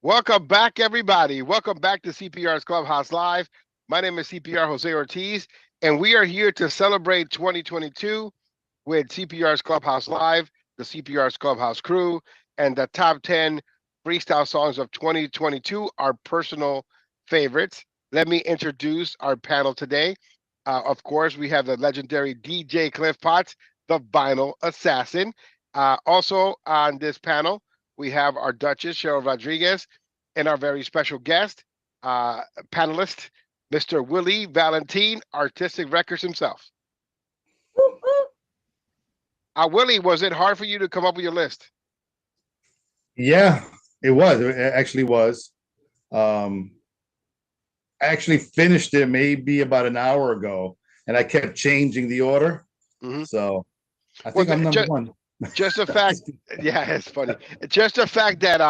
Welcome back, everybody. Welcome back to CPR's Clubhouse Live. My name is CPR Jose Ortiz, and we are here to celebrate 2022 with CPR's Clubhouse Live, the CPR's Clubhouse crew, and the top 10 freestyle songs of 2022, our personal favorites. Let me introduce our panel today. Of course, we have the legendary DJ Cliff Potts, the vinyl assassin. Also on this panel, we have our Duchess, Cheryl Rodriguez, and our very special guest, panelist, Mr. Willie Valentin, Artistic Records himself. Willie, was it hard for you to come up with your list? Yeah, it was. It actually was. I actually finished it maybe about an hour ago, and I kept changing the order. Mm-hmm. So I think I'm number one. Just the fact, yeah, it's funny. Just the fact that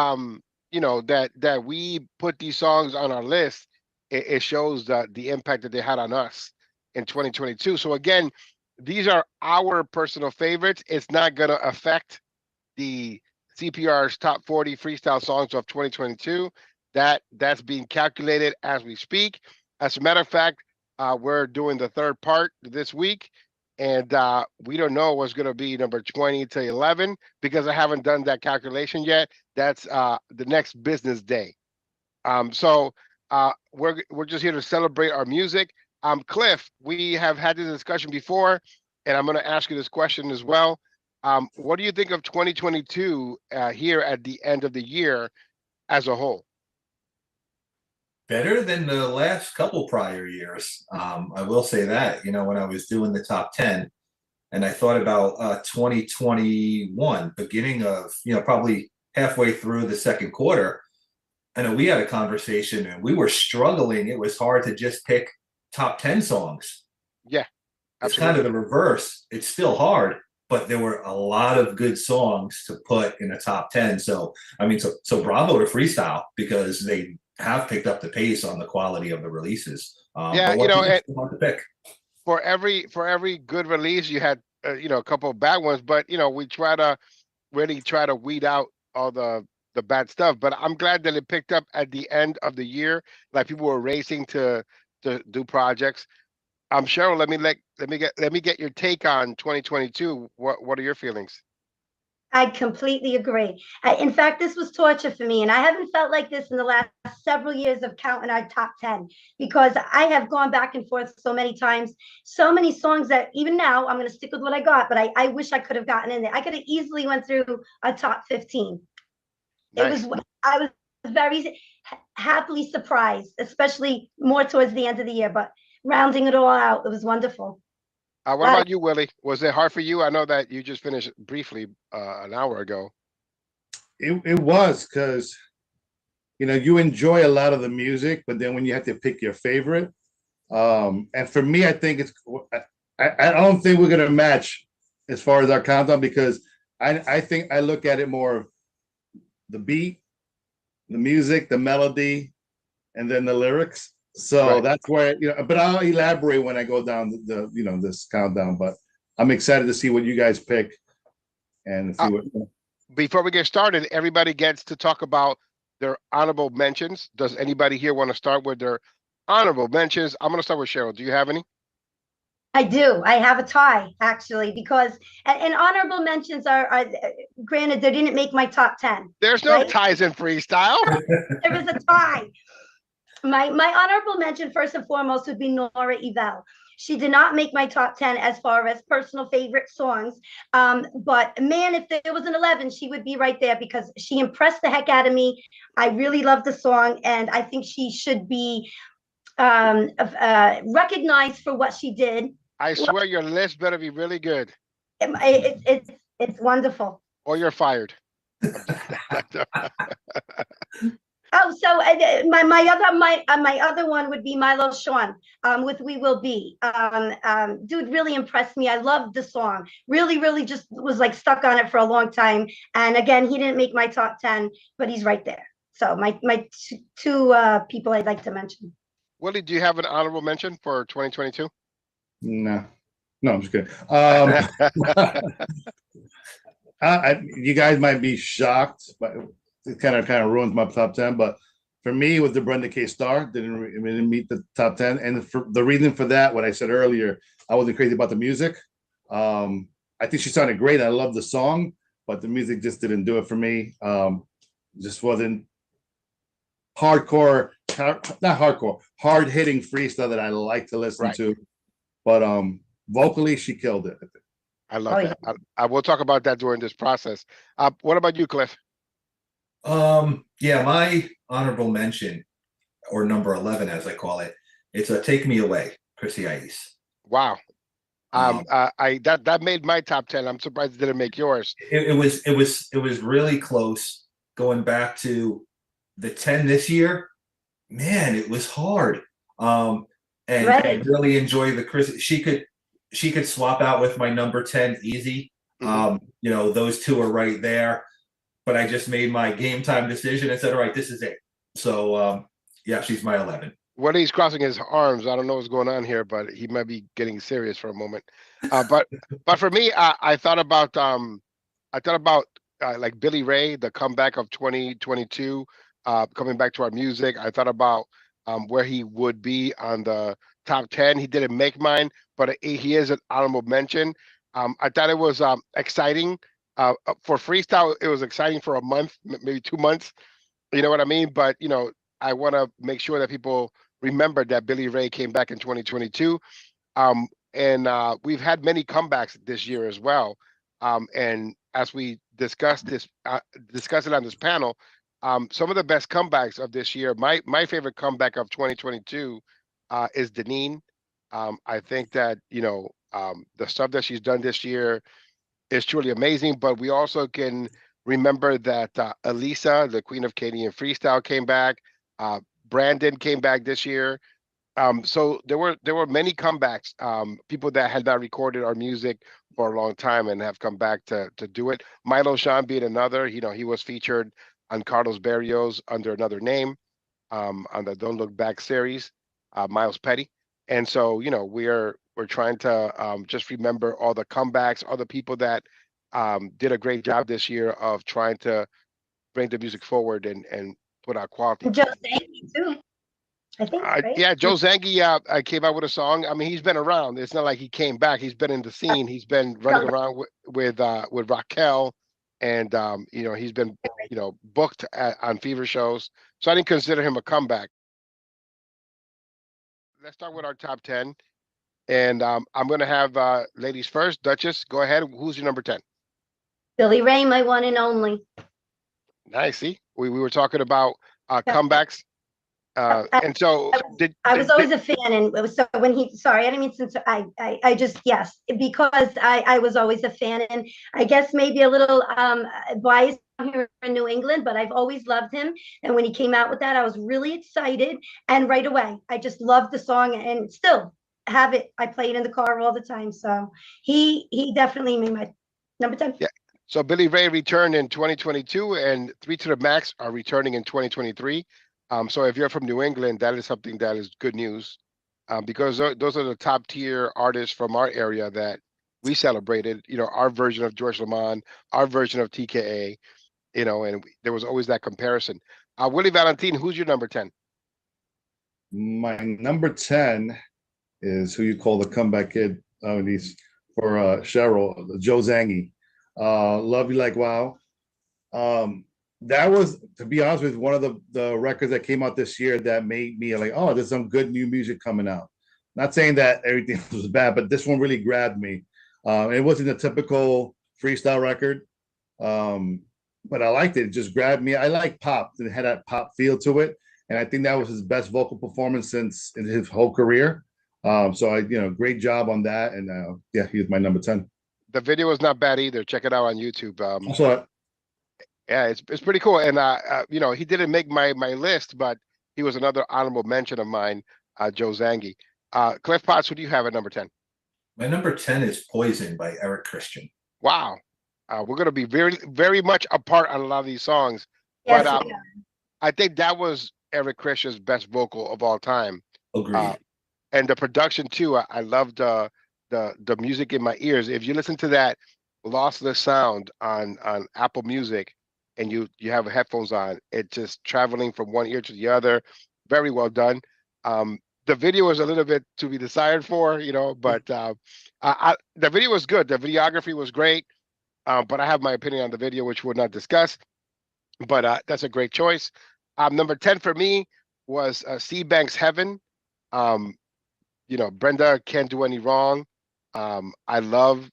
you know, that we put these songs on our list, it shows the impact that they had on us in 2022. So again, these are our personal favorites. It's not gonna affect the CPR's top 40 freestyle songs of 2022. That's being calculated as we speak. As a matter of fact, we're doing the third part this week. And we don't know what's going to be number 20 to 11 because I haven't done that calculation yet. That's the next business day. So we're just here to celebrate our music. Cliff, we have had this discussion before, and I'm going to ask you this question as well. What do you think of 2022 here at the end of the year as a whole? Better than the last couple prior years. I will say that, you know, when I was doing the top 10 and I thought about 2021, beginning of, you know, probably halfway through the second quarter, I know we had a conversation and we were struggling. It was hard to just pick top 10 songs. Yeah, absolutely. It's kind of the reverse. It's still hard, but there were a lot of good songs to put in a top 10. So, I mean, so bravo to Freestyle because they have picked up the pace on the quality of the releases. Yeah, you know, hard to pick. For every good release, you had you know, a couple of bad ones, but you know, we really try to weed out all the bad stuff. But I'm glad that it picked up at the end of the year, like people were racing to do projects. Cheryl, let me get your take on 2022. What are your feelings? I completely agree. In fact, this was torture for me, and I haven't felt like this in the last several years of counting our top 10 because I have gone back and forth so many times, so many songs that even now I'm going to stick with what I got, but I wish I could have gotten in there. I could have easily went through a top 15. Nice. I was very happily surprised, especially more towards the end of the year, but rounding it all out, it was wonderful. What about you, Willie? Was it hard for you? I know that you just finished briefly an hour ago. It was because, you know, you enjoy a lot of the music, but then when you have to pick your favorite, and for me, I think I don't think we're gonna match as far as our countdown because I think I look at it more the beat, the music, the melody, and then the lyrics. So right. That's where, you know, but I'll elaborate when I go down the you know, this countdown. But I'm excited to see what you guys pick and see what. Before we get started, everybody gets to talk about their honorable mentions. Does anybody here want to start with their honorable mentions? I'm going to start with Cheryl. Do you have any? I do. I have a tie actually because and honorable mentions are granted they didn't make my top 10. There's no ties in freestyle. There is a tie. My honorable mention first and foremost would be Nora Evell. She did not make my top 10 as far as personal favorite songs. But man, if there was an 11, she would be right there because she impressed the heck out of me. I really love the song and I think she should be recognized for what she did. I swear your list better be really good. It's wonderful. Or you're fired. Oh, so my other one would be Milo Sean with "We Will Be." Dude really impressed me. I loved the song. Really just was like stuck on it for a long time. And again, he didn't make my top 10, but he's right there. So my two people I'd like to mention. Willie, do you have an honorable mention for 2022? No, I'm just kidding. You guys might be shocked, but it kind of ruins my top 10. But for me, it was the Brenda K. Star. Didn't meet the top 10. And for the reason for that, what I said earlier, I wasn't crazy about the music. I think she sounded great. I love the song, but the music just didn't do it for me. Just wasn't hardcore, not hardcore, hard hitting freestyle that I like to listen to. But vocally, she killed it. I love that. I will talk about that during this process. What about you, Cliff? Yeah, my honorable mention, or number 11 as I call it, it's a Take Me Away, Chrissy Ice. Wow. That made my top 10. I'm surprised it didn't make yours. It was really close. Going back to the 10 this year, man, it was hard. And I really enjoy the Chris. She could swap out with my number 10 easy. You know, those two are right there. But I just made my game time decision and said, all right, this is it. So yeah, she's my 11. Willie's crossing his arms. I don't know what's going on here, but he might be getting serious for a moment. But for me, I thought about like Billy Ray, the comeback of 2022, coming back to our music. I thought about where he would be on the top 10. He didn't make mine, but he is an honorable mention. I thought it was exciting for freestyle. It was exciting for a month, maybe 2 months. You know what I mean? But you know, I want to make sure that people remember that Billy Ray came back in 2022. And we've had many comebacks this year as well. And as we discuss it on this panel, some of the best comebacks of this year, my favorite comeback of 2022 is Deneen. I think that, you know, the stuff that she's done this year is truly amazing, but we also can remember that Elisa, the Queen of Canadian Freestyle, came back. Brandon came back this year. So there were many comebacks, people that had not recorded our music for a long time and have come back to do it. Milo Sean being another. You know, he was featured on Carlos Berrios under another name on the Don't Look Back series, Miles Petty. And so, you know, we're trying to just remember all the comebacks, all the people that did a great job this year of trying to bring the music forward and put out quality. Joe Zangi too, I think, right? Yeah, Joe Zangi came out with a song. I mean, he's been around. It's not like he came back. He's been in the scene. He's been running around with Raquel, and you know, he's been, you know, booked on fever shows. So I didn't consider him a comeback. Let's start with our top 10, and I'm going to have ladies first. Duchess, go ahead. Who's your number 10? Billy Ray, my one and only. Nice. See, we were talking about comebacks. And so I was always a fan, and it was so when he, sorry, I didn't mean since I just, yes, because I was always a fan, and I guess maybe a little biased here in New England, but I've always loved him. And when he came out with that, I was really excited, and right away, I just loved the song, and still have it. I play it in the car all the time. So he definitely made my number 10. Yeah. So Billy Ray returned in 2022, and 3 to the Max are returning in 2023. So if you're from New England, that is something that is good news, because those are the top tier artists from our area that we celebrated. You know, our version of George Lamond, our version of TKA. You know, and there was always that comparison. Willie Valentin, who's your number 10? My number 10 is who you call the comeback kid. He's for Cheryl, Joe Zangi. Love You Like Wow. That was, to be honest with you, one of the records that came out this year that made me like, oh, there's some good new music coming out. Not saying that everything was bad, but this one really grabbed me. It wasn't a typical freestyle record, but I liked it. It just grabbed me. I like pop. It had that pop feel to it, and I think that was his best vocal performance since in his whole career. So great job on that, and yeah, he was my number 10. The video was not bad either. Check it out on YouTube. I saw it. Yeah, it's pretty cool. And you know, he didn't make my list, but he was another honorable mention of mine, Joe Zangi. Cliff Potts, who do you have at number 10? My number 10 is Poison by Eric Christian. Wow. We're going to be very, very much apart on a lot of these songs. Yes, But I think that was Eric Christian's best vocal of all time. Agreed. And the production too. I loved the music in my ears. If you listen to that lossless sound on Apple Music, and you have headphones on. It's just traveling from one ear to the other. Very well done. The video was a little bit to be desired for, but the video was good. The videography was great, but I have my opinion on the video, which we'll not discuss. But that's a great choice. Number 10 for me was C-Bank's Heaven. Brenda can't do any wrong. I love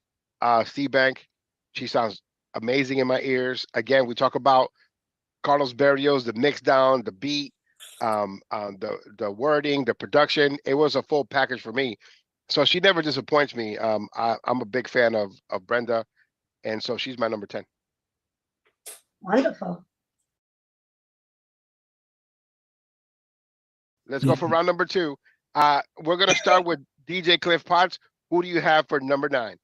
C-Bank. She sounds amazing in my ears. Again, we talk about Carlos Berrios, the mix down, the beat, the wording, the production. It was a full package for me. So she never disappoints me. I'm a big fan of Brenda, and so she's my number 10. Wonderful. Let's go for round number 2. We're going to start with DJ Cliff Potts. Who do you have for number 9?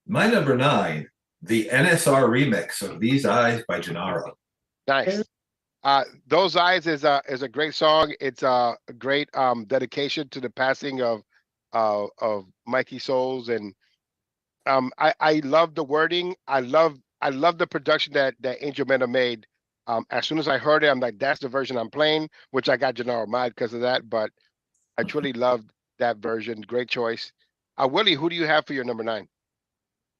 My number 9, the NSR remix of These Eyes by Gennaro. Nice. Those Eyes is a great song. It's a great dedication to the passing of Mikey Souls, and I love the wording. I love the production that Angel Mena made. As soon as I heard it, I'm like, that's the version I'm playing, which I got Gennaro mad because of that, but I truly loved that version. Great choice. Willie, who do you have for your number 9?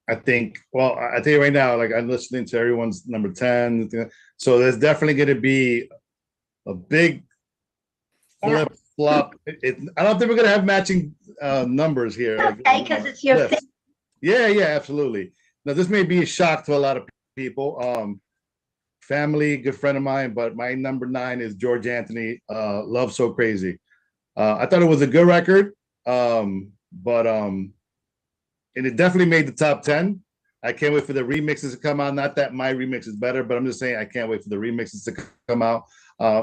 I think, well, I tell you right now, like I'm listening to everyone's number 10. So there's definitely going to be a big flip flop. I don't think we're going to have matching numbers here. Okay, because it's your thing. Yeah, absolutely. Now, this may be a shock to a lot of people. Family, good friend of mine, but my number 9 is George Anthony, Love So Crazy. I thought it was a good record, and it definitely made the top 10. I can't wait for the remixes to come out. Not that my remix is better, but I'm just saying I can't wait for the remixes to come out.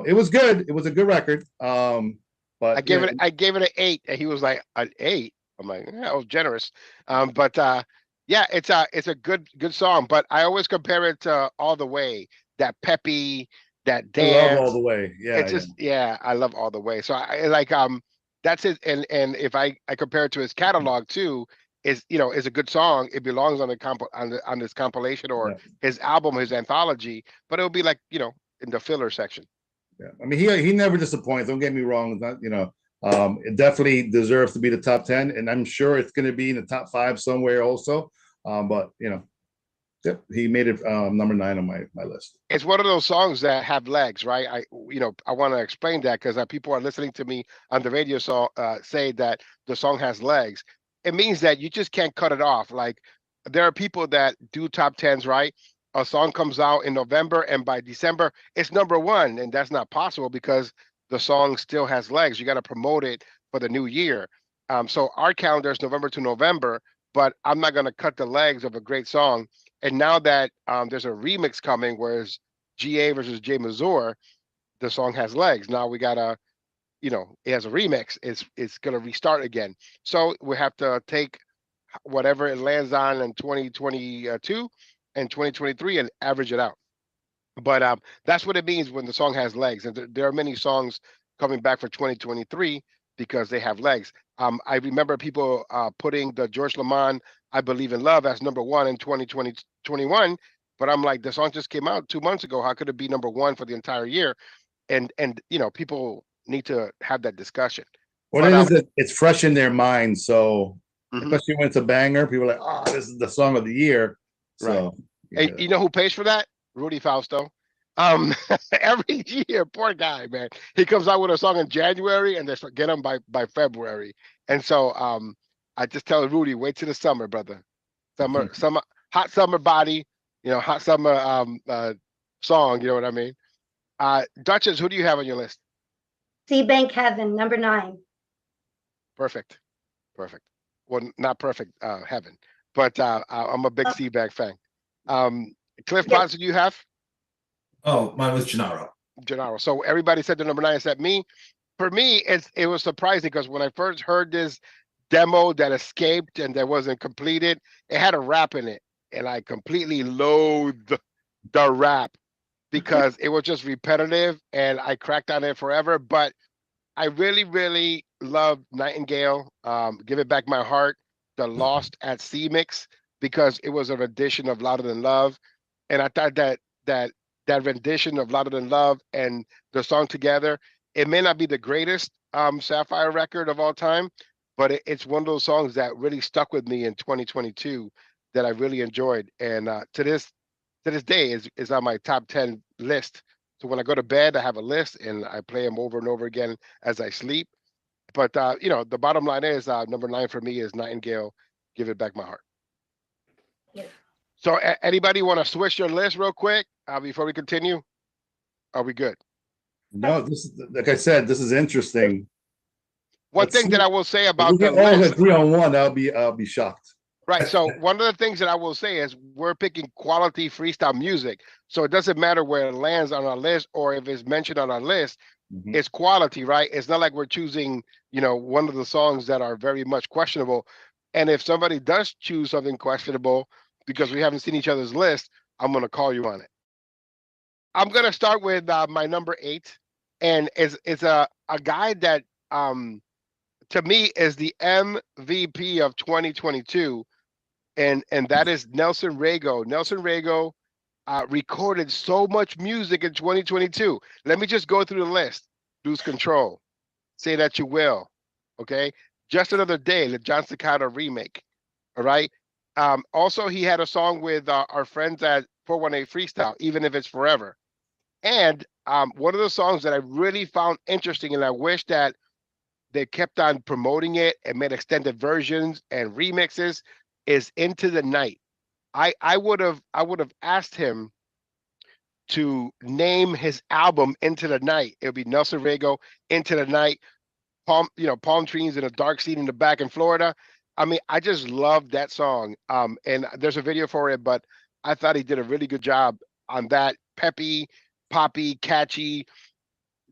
It was good. It was a good record. But I gave it an 8, and he was like, an 8. I'm like, yeah, I was generous. Yeah, it's a good song. But I always compare it to All the Way, that peppy, that dance. I love All the Way. Yeah, I love All the Way. So I like that's it. And if I compare it to his catalog too, is a good song. It belongs on the on this compilation or his album, his anthology. But it'll be like in the filler section. Yeah, I mean he never disappoints. Don't get me wrong. It's not, it definitely deserves to be the top 10, and I'm sure it's going to be in the top 5 somewhere also. But yep, he made it number 9 on my list. It's one of those songs that have legs, right? I want to explain that because people are listening to me on the radio say that the song has legs. It means that you just can't cut it off. Like there are people that do top 10s, right? A song comes out in November and by December it's number 1, and that's not possible because the song still has legs. You got to promote it for the new year. So our calendar is November to November, but I'm not going to cut the legs of a great song. And now that there's a remix coming, whereas GA versus Jay Mazur, the song has legs. Now we gotta, it has a remix. It's gonna restart again. So we have to take whatever it lands on in 2022 and 2023 and average it out. But that's what it means when the song has legs. And there are many songs coming back for 2023 because they have legs. I remember people putting the George Lamond I Believe in Love as number 1 in 2021, but I'm like, the song just came out 2 months ago. How could it be number 1 for the entire year? And people need to have that discussion. What it is that it's fresh in their mind. So especially when it's a banger, people are like, oh, this is the song of the year. So and you know who pays for that? Rudy Fausto. Every year, poor guy, man. He comes out with a song in January and they forget him by February. And so I just tell Rudy, wait till the summer, brother. Summer, hot summer body, hot summer song, you know what I mean? Duchess, who do you have on your list? C-Bank Heaven, number 9. Perfect. Well, not perfect, Heaven, but I'm a big C-Bank fan. Cliff Potts, do you have? Oh, mine was Gennaro. So everybody said the number 9 except me. For me, it was surprising because when I first heard this demo that escaped and that wasn't completed, it had a rap in it, and I completely loathed the rap because it was just repetitive, and I cracked on it forever. But I really, really love Nightingale, Give It Back My Heart, the Lost at Sea mix, because it was an edition of Louder Than Love. And I thought that that rendition of Louder Than Love and the song together. It may not be the greatest Sapphire record of all time, but it's one of those songs that really stuck with me in 2022 that I really enjoyed. And to this day is on my top 10 list. So when I go to bed, I have a list and I play them over and over again as I sleep. But the bottom line is number 9 for me is Nightingale, Give It Back My Heart. Yeah. So anybody want to switch your list real quick before we continue? Are we good? No, this is, like I said, this is interesting. One Let's thing see. that I will say If about we the can all list, agree on one, I'll be shocked. right? So one of the things that I will say is we're picking quality freestyle music. So it doesn't matter where it lands on our list or if it's mentioned on our list, it's quality, right? It's not like we're choosing, one of the songs that are very much questionable. And if somebody does choose something questionable because we haven't seen each other's list, I'm going to call you on it. I'm going to start with my number 8, and it's a guy that to me is the MVP of 2022, and that is Nelson Rego. Nelson Rego recorded so much music in 2022. Let me just go through the list. Lose Control, Say That You Will, okay? Just Another Day, the John Staccato remake, all right? Also, he had a song with our friends at 418 Freestyle, Even If It's Forever. And one of the songs that I really found interesting, and I wish that they kept on promoting it and made extended versions and remixes, is Into the Night. I would have asked him to name his album Into the Night. It would be Nelson Rego, Into the Night, palm trees and a dark scene in the back in Florida. I mean, I just love that song. And there's a video for it, but I thought he did a really good job on that. Peppy, poppy, catchy,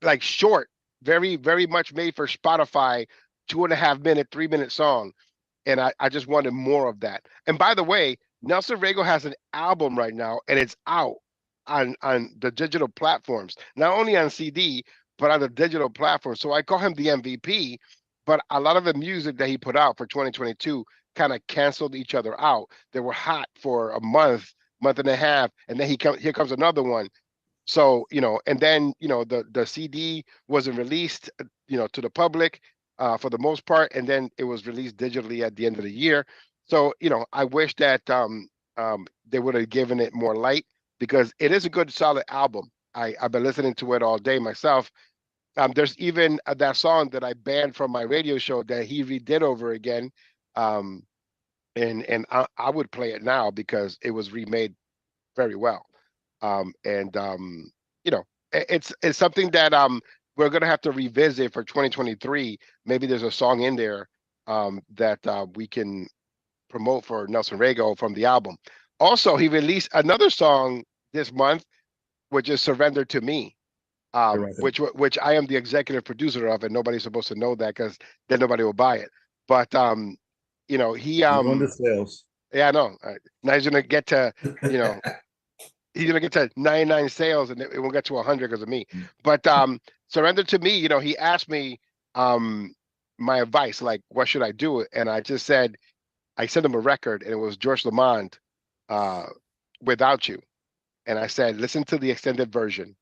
like short, very, very much made for Spotify, 2.5 minute, 3 minute song. And I just wanted more of that. And by the way, Nelson Rego has an album right now, and it's out on the digital platforms, not only on CD, but on the digital platform. So I call him the MVP, but a lot of the music that he put out for 2022 kind of canceled each other out. They were hot for a month and a half, and then here comes another one. So, and then, the CD wasn't released, to the public for the most part, and then it was released digitally at the end of the year. So, I wish that they would have given it more light, because it is a good, solid album. I've been listening to it all day myself. There's even that song that I banned from my radio show that he redid over again. And I would play it now because it was remade very well. It's something that we're gonna have to revisit for 2023. Maybe there's a song in there that we can promote for Nelson Rego from the album. Also, he released another song this month, which is Surrender to Me, which I am the executive producer of, and nobody's supposed to know that because then nobody will buy it. But he on the sales. Yeah, I know. Now he's gonna get to he's gonna get to 99 sales, and it won't get to 100 because of me. But Surrender to Me, he asked me my advice, like what should I do? And I just said, I sent him a record, and it was George Lamond, Without You. And I said, listen to the extended version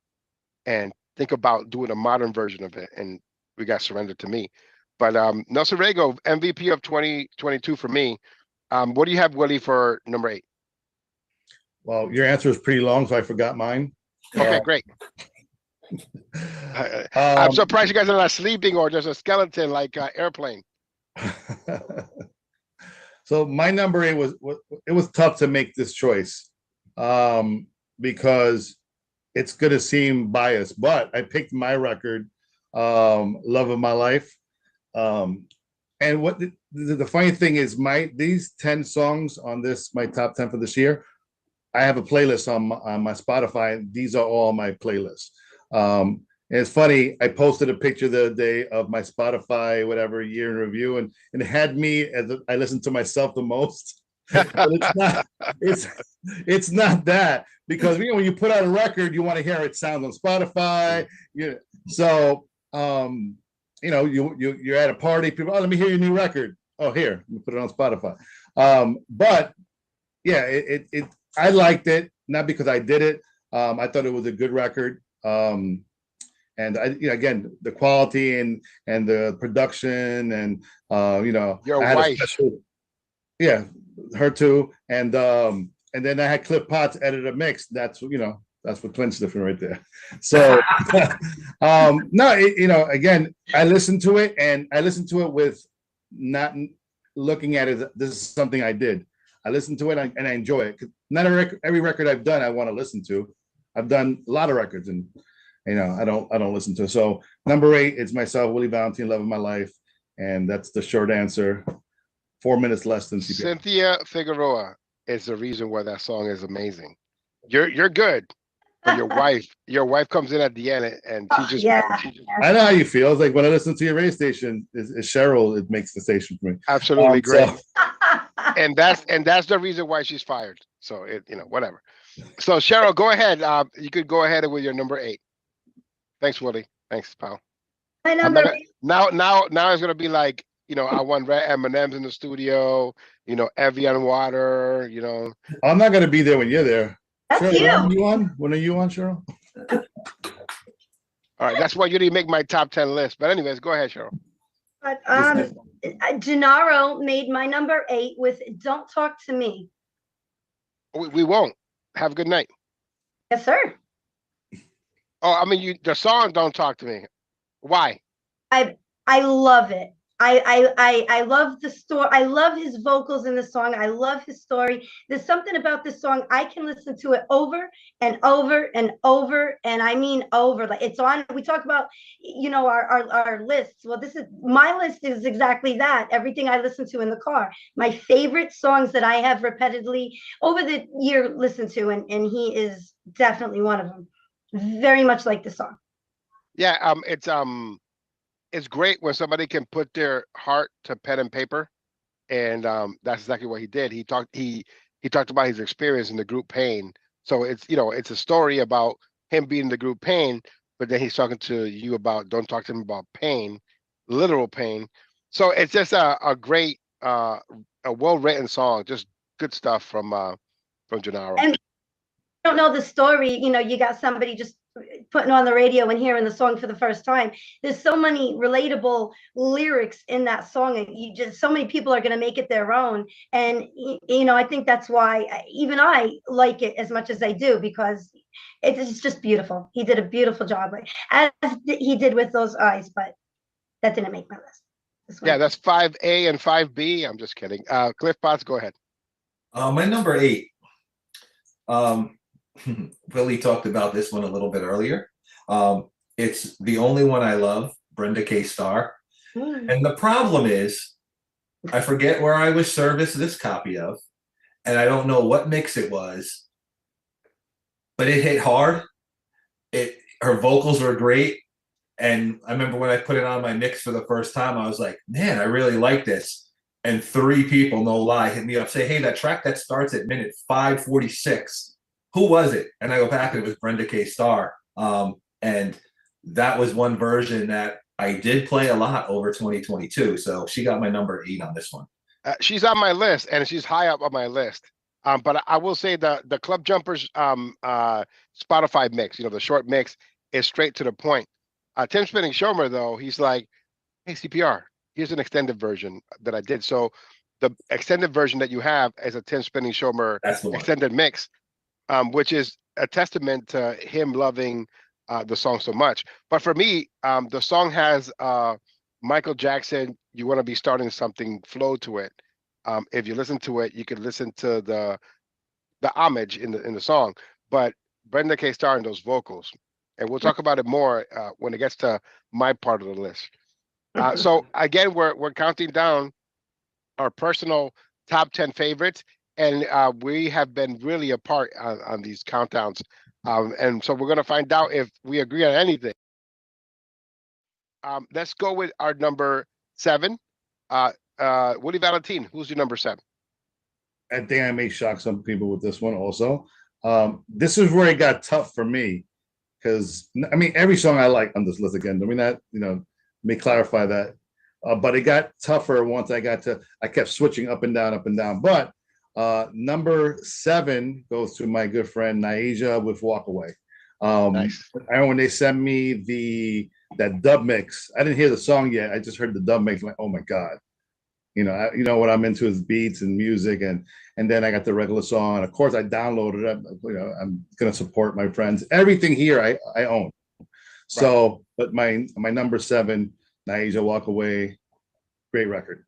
and think about doing a modern version of it. And we got Surrender to Me. But Nelson Rego, MVP of 2022 for me. What do you have, Willie, for number 8? Well, your answer is pretty long, so I forgot mine. Okay, great. I'm surprised you guys are not sleeping or just a skeleton like Airplane. So my number 8 was tough to make this choice because it's going to seem biased, but I picked my record, Love of My Life. And what the funny thing is, these 10 songs on my top 10 for this year, I have a playlist on my Spotify. These are all my playlists. And it's funny, I posted a picture the other day of my Spotify, whatever, year in review, and it had me as I listened to myself the most. But it's not that, because when you put out a record, you want to hear it sound on Spotify. So you're at a party, people, let me hear your new record. Oh, here, let me put it on Spotify. But yeah, I liked it, not because I did it. I thought it was a good record. And again, the quality and the production and Your I had wife. a special, yeah, her too. And then I had Cliff Potts edit a mix. That's what clinched it right there. So no, again, I listened to it and I listened to it with not looking at it. This is something I did. I listened to it and I enjoy it. Not every record I've done I want to listen to. I've done a lot of records and I don't listen to it. So number 8 is myself, Willie Valentin, Love of My Life, and that's the short answer. 4 minutes less than CPR. Cynthia Figueroa is the reason why that song is amazing. You're good, but your wife comes in at the end and she just I know how you feel. It's like when I listen to your radio station, is Cheryl, it makes the station for me. Absolutely great. And that's the reason why she's fired. So whatever. So Cheryl, go ahead. You could go ahead with your number 8. Thanks, Willie. Thanks, pal. My number 8. Now it's gonna be like, I want red M&Ms in the studio, Evian water, I'm not gonna be there when you're there. That's Cheryl, you. When are you on, Cheryl? All right, that's why you didn't make my top 10 list. But anyways, go ahead, Cheryl. But Gennaro made my number 8 with "Don't Talk to Me." We won't. Have a good night. Yes, sir. Oh, I mean, the song "Don't Talk to Me." Why? I love it. I love the story. I love his vocals in the song. I love his story. There's something about this song. I can listen to it over and over and over. And I mean over. Like it's on. We talk about, our lists. Well, my list is exactly that. Everything I listen to in the car. My favorite songs that I have repeatedly over the year listened to, and he is definitely one of them. Very much like the song. Yeah, it's great when somebody can put their heart to pen and paper, and that's exactly what he did. He talked about his experience in the group Pain. So it's a story about him being in the group Pain, but then he's talking to you about don't talk to him about pain, literal pain. So it's just a great, a well-written song, just good stuff from Gennaro. And don't know the story, you got somebody just putting on the radio and hearing the song for the first time. There's so many relatable lyrics in that song, and so many people are going to make it their own. And I think that's why even I like it as much as I do, because it's just beautiful. He did a beautiful job, as he did with Those Eyes, but that didn't make my list. Yeah, that's 5A and 5B. I'm just kidding. Cliff Potts, go ahead. My number 8. Willie talked about this one a little bit earlier. It's The Only One I Love, Brenda K. Starr. And the problem is, I forget where I was serviced this copy of, and I don't know what mix it was, but it hit hard. Her vocals were great. And I remember when I put it on my mix for the first time, I was like, man, I really like this. And 3 people, no lie, hit me up, say, hey, that track that starts at minute 5:46. Who was it? And I go back and it was Brenda K. Starr. And that was one version that I did play a lot over 2022. So she got my number 8 on this one. She's on my list, and she's high up on my list. But I will say the Club Jumpers Spotify mix, the short mix, is straight to the point. Tim Spinning Shomer, though, he's like, hey, CPR, here's an extended version that I did. So the extended version that you have is a Tim Spinning Shomer extended mix. Which is a testament to him loving the song so much. But for me, the song has Michael Jackson, You Want to Be Starting Something flow to it. If you listen to it, you can listen to the homage in the song. But Brenda K. Starr and those vocals, and we'll talk about it more when it gets to my part of the list. So again, we're counting down our personal top 10 favorites. And we have been really apart on these countdowns. And so we're going to find out if we agree on anything. Let's go with our number 7. Willie Valentin, who's your number 7? I think I may shock some people with this one also. This is where it got tough for me. Because, I mean, every song I like on this list again. I mean, that, let me clarify that. But it got tougher once I kept switching up and down. But Number 7 goes to my good friend Naija with Walk Away. Nice. I remember when they sent me that dub mix. I didn't hear the song yet. I just heard the dub mix. Like, oh my god, you know what I'm into is beats and music, and then I got the regular song. Of course, I downloaded it. I'm gonna support my friends. Everything here I own. So, but my number 7, Naija Walk Away, great record.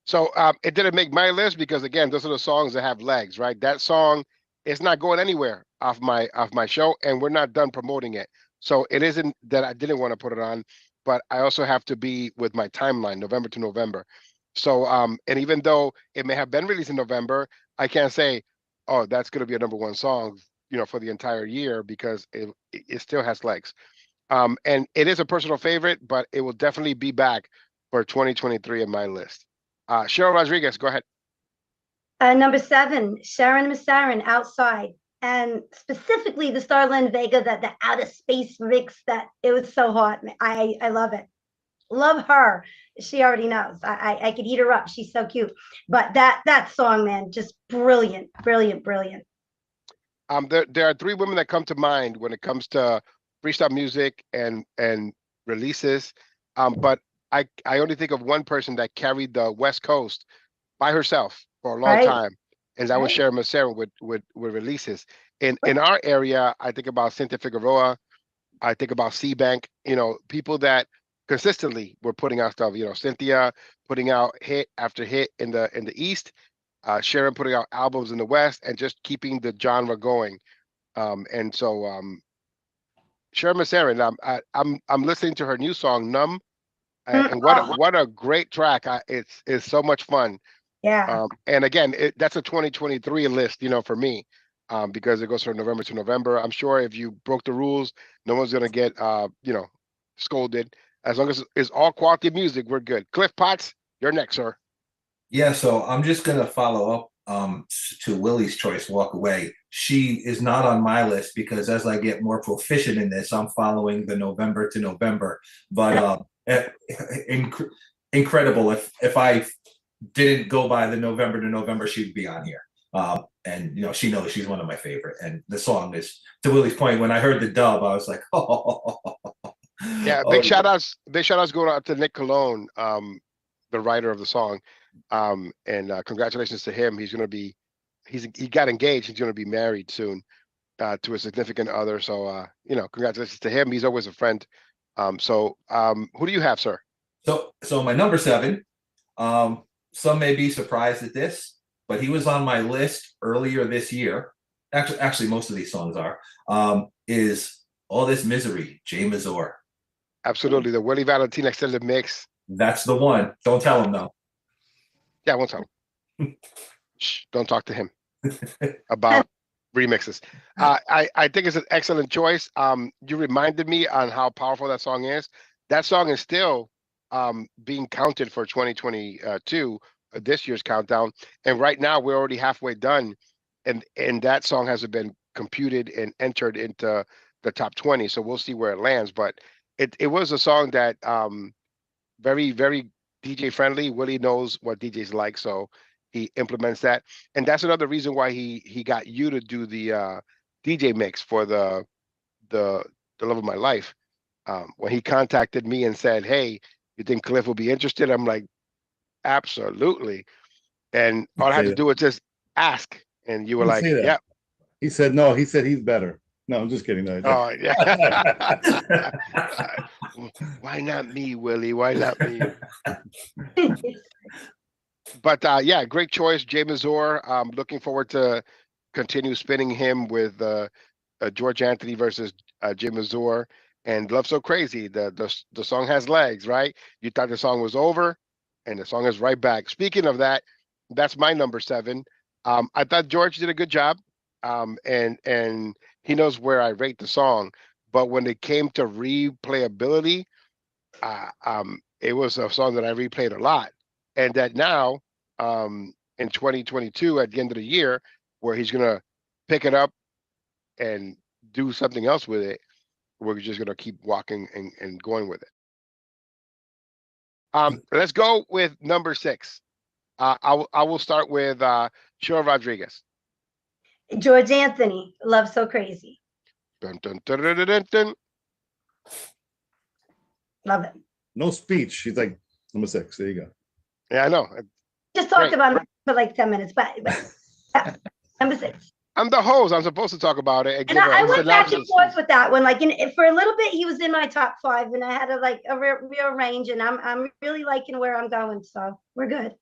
So it didn't make my list because again, those are the songs that have legs, right? That song is not going anywhere off my show, and we're not done promoting it. So it isn't that I didn't want to put it on, but I also have to be with my timeline, November to November. So and even though it may have been released in November, I can't say, oh, that's going to be a number 1 song, for the entire year, because it still has legs. And it is a personal favorite, but it will definitely be back for 2023 in my list. Cheryl Rodriguez, go ahead. Number 7, Sharon Massarin, Outside, and specifically the Starlin Vega, the outer space mix. That it was so hot. I love it. Love her. She already knows. I could eat her up. She's so cute. But that song, man, just brilliant, brilliant, brilliant. There are 3 women that come to mind when it comes to freestyle music and releases. But I only think of one person that carried the West Coast by herself for a long time, and that was Sharon Massarin with releases. In our area, I think about Cynthia Figueroa, I think about C-Bank, people that consistently were putting out stuff. Cynthia putting out hit after hit in the East, Sharon putting out albums in the West, and just keeping the genre going. And so Sharon Massarin, I'm listening to her new song "Numb." And what a great track. It's so much fun. Yeah. And again, that's a 2023 list, for me, because it goes from November to November. I'm sure if you broke the rules, no one's gonna get scolded. As long as it's all quality music, we're good. Cliff Potts, you're next, sir. Yeah, so I'm just gonna follow up to Willie's choice, Walk Away. She is not on my list because as I get more proficient in this, I'm following the November to November. But incredible. If I didn't go by the November to November, she'd be on here. And she knows she's one of my favorite. And the song is, to Willie's point, when I heard the dub, I was like, oh. Yeah, big shout outs going out to Nick Colon, the writer of the song. And congratulations to him. He got engaged. He's gonna be married soon to a significant other. So congratulations to him. He's always a friend. So who do you have, sir? So my number 7, some may be surprised at this, but he was on my list earlier this year. Actually, most of these songs are. Is All This Misery, Jay Mazur. Absolutely, the Willie Valentin extended mix. That's the one. Don't tell him though. Yeah, I won't tell him. Shh, don't talk to him about remixes. I think it's an excellent choice. You reminded me on how powerful that song is. That song is still being counted for 2022, this year's countdown. And right now we're already halfway done, and that song hasn't been computed and entered into the top 20. So we'll see where it lands. But it was a song that very, very DJ friendly. Willie knows what DJs like, so he implements that. And that's another reason why he got you to do the DJ mix for the Love of My Life. When he contacted me and said, "Hey, you think Cliff will be interested?" I'm like, absolutely. And all I had to do was just ask, and you were like, "Yep." He said no. He said he's better. No, I'm just kidding. No, oh yeah. Why not me, Willie? Why not me? But yeah, great choice, Jay Mazur. Looking forward to continue spinning him with George Anthony versus Jay Mazur. And Love So Crazy, the song has legs, right? You thought the song was over, and the song is right back. Speaking of that, that's my number 7. I thought George did a good job, and he knows where I rate the song. But when it came to replayability, it was a song that I replayed a lot, and that now in 2022, at the end of the year, where he's gonna pick it up and do something else with it, we're just gonna keep walking and going with it. Let's go with number 6. I will start with Sure, Rodriguez. George Anthony, Love So Crazy. Dun, dun, dun, dun, dun, dun, dun. Love it. No speech. She's like number 6. There you go. Yeah, I know. Just talked Great. about it for like 10 minutes, but yeah, number 6. I'm the host. I'm supposed to talk about it and And give I a went back and synopsis. forth with that one. Like for a little bit, he was in my top 5, and I had to like rearrange. And I'm really liking where I'm going, so we're good.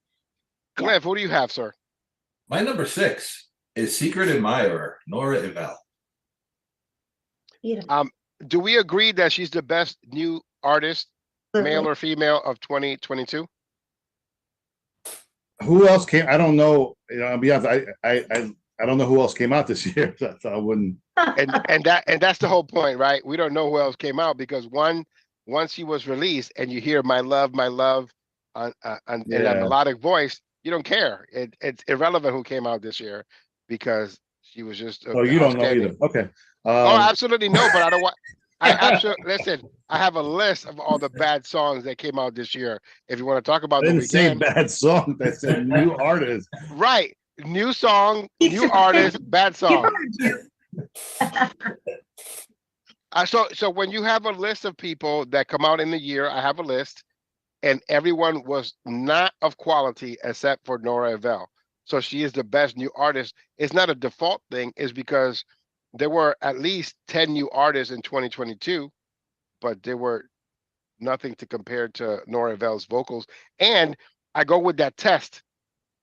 Cliff, who do you have, sir? My number 6 is Secret Admirer, Nora Ivell. Beautiful. Do we agree that she's the best new artist, male Absolutely. or female, of 2022? Who else came? I don't know. You know, I'll be honest. I don't know who else came out this year. So I wouldn't. And that's the whole point, right? We don't know who else came out because once she was released and you hear my love in a melodic voice, you don't care. It's irrelevant who came out this year because she was just Oh, you don't know either. Okay. Oh, absolutely no, but I don't want. I absolutely listen. I have a list of all the bad songs that came out this year. If you want to talk about I them, didn't we say can. bad song. I said new artist. Right, new song, new artist, bad song. So when you have a list of people that come out in the year, I have a list, and everyone was not of quality except for Nora Ivell. So she is the best new artist. It's not a default thing. It's because there were at least 10 new artists in 2022, but there were nothing to compare to Nora Ivell's vocals. And I go with that test.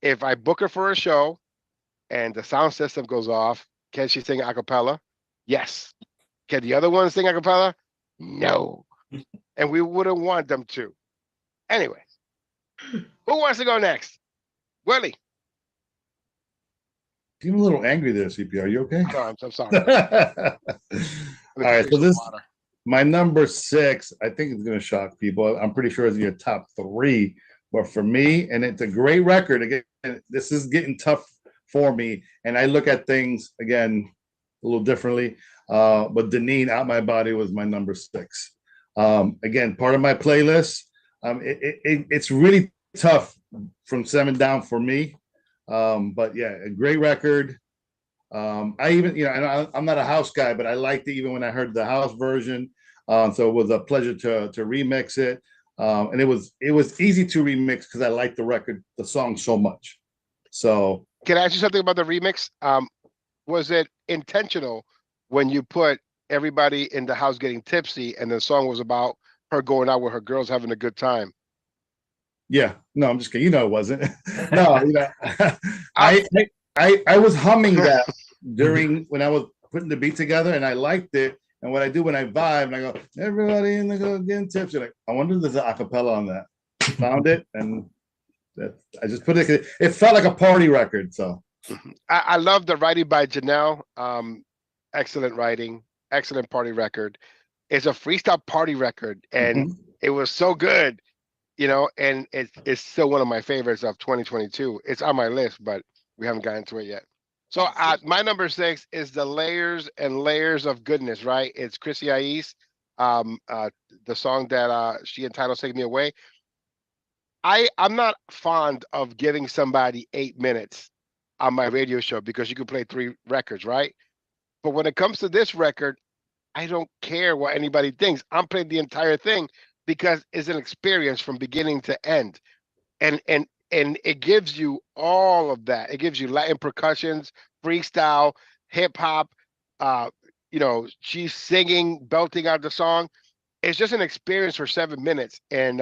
If I book her for a show and the sound system goes off, can she sing a cappella? Yes. Can the other one sing a cappella? No. And we wouldn't want them to. Anyway, who wants to go next? Willie. You're a little angry there, CPR. Are you okay? No, I'm sorry. All right. So this, my number 6, I think it's going to shock people. I'm pretty sure it's your top 3, but for me, and it's a great record. Again, this is getting tough for me, and I look at things again a little differently. But Deneen, Out My Body was my number 6. Again, part of my playlist. It's really tough from 7 down for me. But yeah, a great record. I even, I'm not a house guy, but I liked it even when I heard the house version. So it was a pleasure to remix it. And it was easy to remix because I liked the song so much. So can I ask you something about the remix? Was it intentional when you put everybody in the house getting tipsy and the song was about her going out with her girls having a good time? Yeah, no, I'm just kidding. It wasn't. No, I was humming that during when I was putting the beat together, and I liked it. And what I do when I vibe, and I go, everybody in the club getting tipsy. Like, I wonder if there's an acapella on that. Found it, and I just put it. It felt like a party record. So I love the writing by Janelle. Excellent writing, excellent party record. It's a freestyle party record, and it was so good. And it's still one of my favorites of 2022. It's on my list, but we haven't gotten to it yet. So my number 6 is the layers and layers of goodness, right? It's Chrissy Ais, the song that she entitled "Take Me Away." I'm not fond of giving somebody 8 minutes on my radio show because you can play 3 records, right? But when it comes to this record, I don't care what anybody thinks. I'm playing the entire thing because it's an experience from beginning to end. And it gives you all of that. It gives you Latin percussions, freestyle, hip hop, she's singing, belting out the song. It's just an experience for 7 minutes. And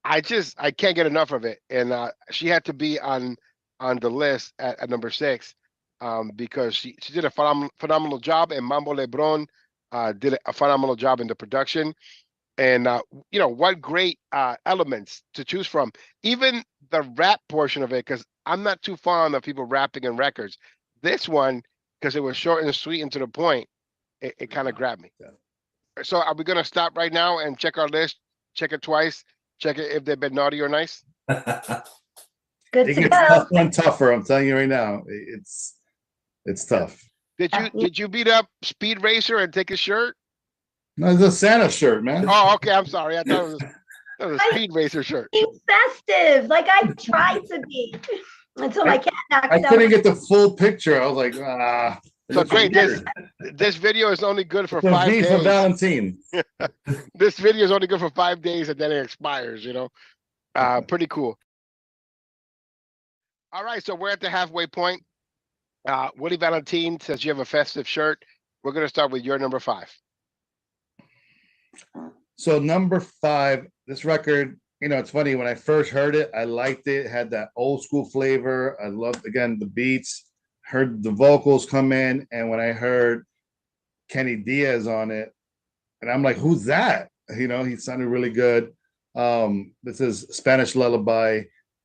I can't get enough of it. And she had to be on the list at number 6 because she did a phenomenal job, and Mambo Lebron did a phenomenal job in the production. And what great elements to choose from. Even the rap portion of it, because I'm not too fond of people rapping in records. This one, because it was short and sweet and to the point, it kind of grabbed me. Yeah. So are we going to stop right now and check our list, check it twice, check it if they've been naughty or nice? Good it to gets go. tougher and tougher. I'm telling you right now, it's tough. Did you beat up Speed Racer and take his shirt? No, it's a Santa shirt, man. Oh, okay. I'm sorry. I thought it was a Speed Racer shirt. Being festive, like I tried to be. until my cat knocks I out. couldn't get the full picture. I was like, ah. So great. This video is only good for 5 days. For Valentin. This video is only good for 5 days and then it expires, Pretty cool. All right, so we're at the halfway point. Willie Valentin says you have a festive shirt. We're going to start with your number 5. So number 5, this record, it's funny. When I first heard it, I liked it. It had that old school flavor. I loved, again, the beats. Heard the vocals come in, and when I heard Kenny Diaz on it, and I'm like, who's that? He sounded really good. This is Spanish Lullaby,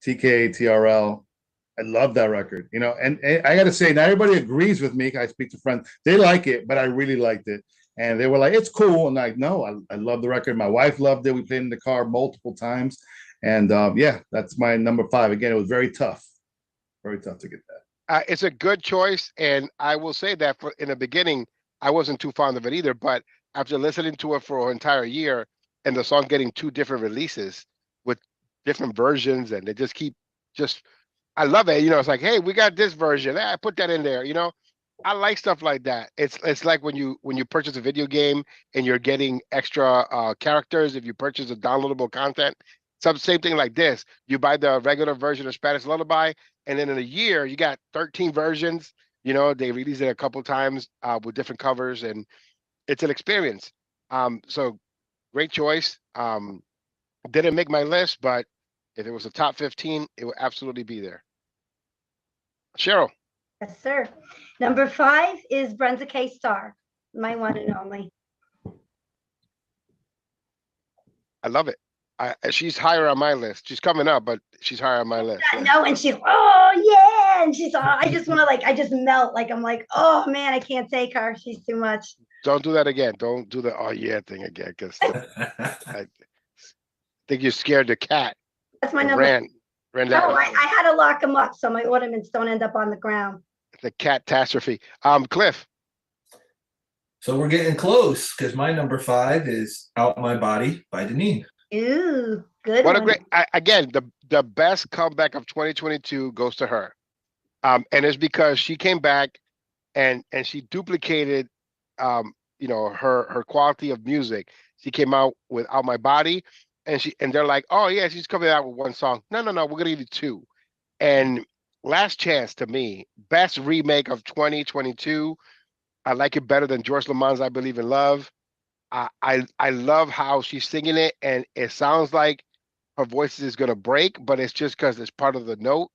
TKATRL. I love that record, and I got to say, not everybody agrees with me. I speak to friends. They like it, but I really liked it. And they were like, it's cool. And like, no, I love the record. My wife loved it. We played in the car multiple times. And yeah, that's my number 5. Again, it was very tough to get that. It's a good choice, and I will say that in the beginning, I wasn't too fond of it either. But after listening to it for an entire year, and the song getting 2 different releases with different versions, and they I love it. It's like, hey, we got this version. I put that in there. I like stuff like that. It's like when you purchase a video game and you're getting extra characters if you purchase a downloadable content. Same thing like this. You buy the regular version of Spanish Lullaby, and then in a year you got 13 versions. They release it a couple times with different covers, and it's an experience. So great choice. Didn't make my list, but if it was a top 15, it would absolutely be there. Cheryl. Yes, sir. Number 5 is Brenda K. Starr, my one and only. I love it. She's higher on my list. She's coming up, but she's higher on my list. No, and she's, oh yeah, and she's, I just want to I just melt. I'm like, oh man, I can't take her. She's too much. Don't do that again. Don't do the oh yeah thing again, because I think you scared the cat. That's my number. Ran no, I had to lock them up so my ornaments don't end up on the ground. The catastrophe. Cliff. So we're getting close, because my number 5 is Out My Body by Deneen. Ooh, good. What a great, again, the best comeback of 2022 goes to her. And it's because she came back and she duplicated, her quality of music. She came out with Out My Body, and they're like, oh yeah, she's coming out with 1 song. No, we're going to give you 2. And Last Chance, to me, best remake of 2022. I like it better than George Lamont's I Believe in Love. I love how she's singing it, and it sounds like her voice is gonna break, but it's just because it's part of the note.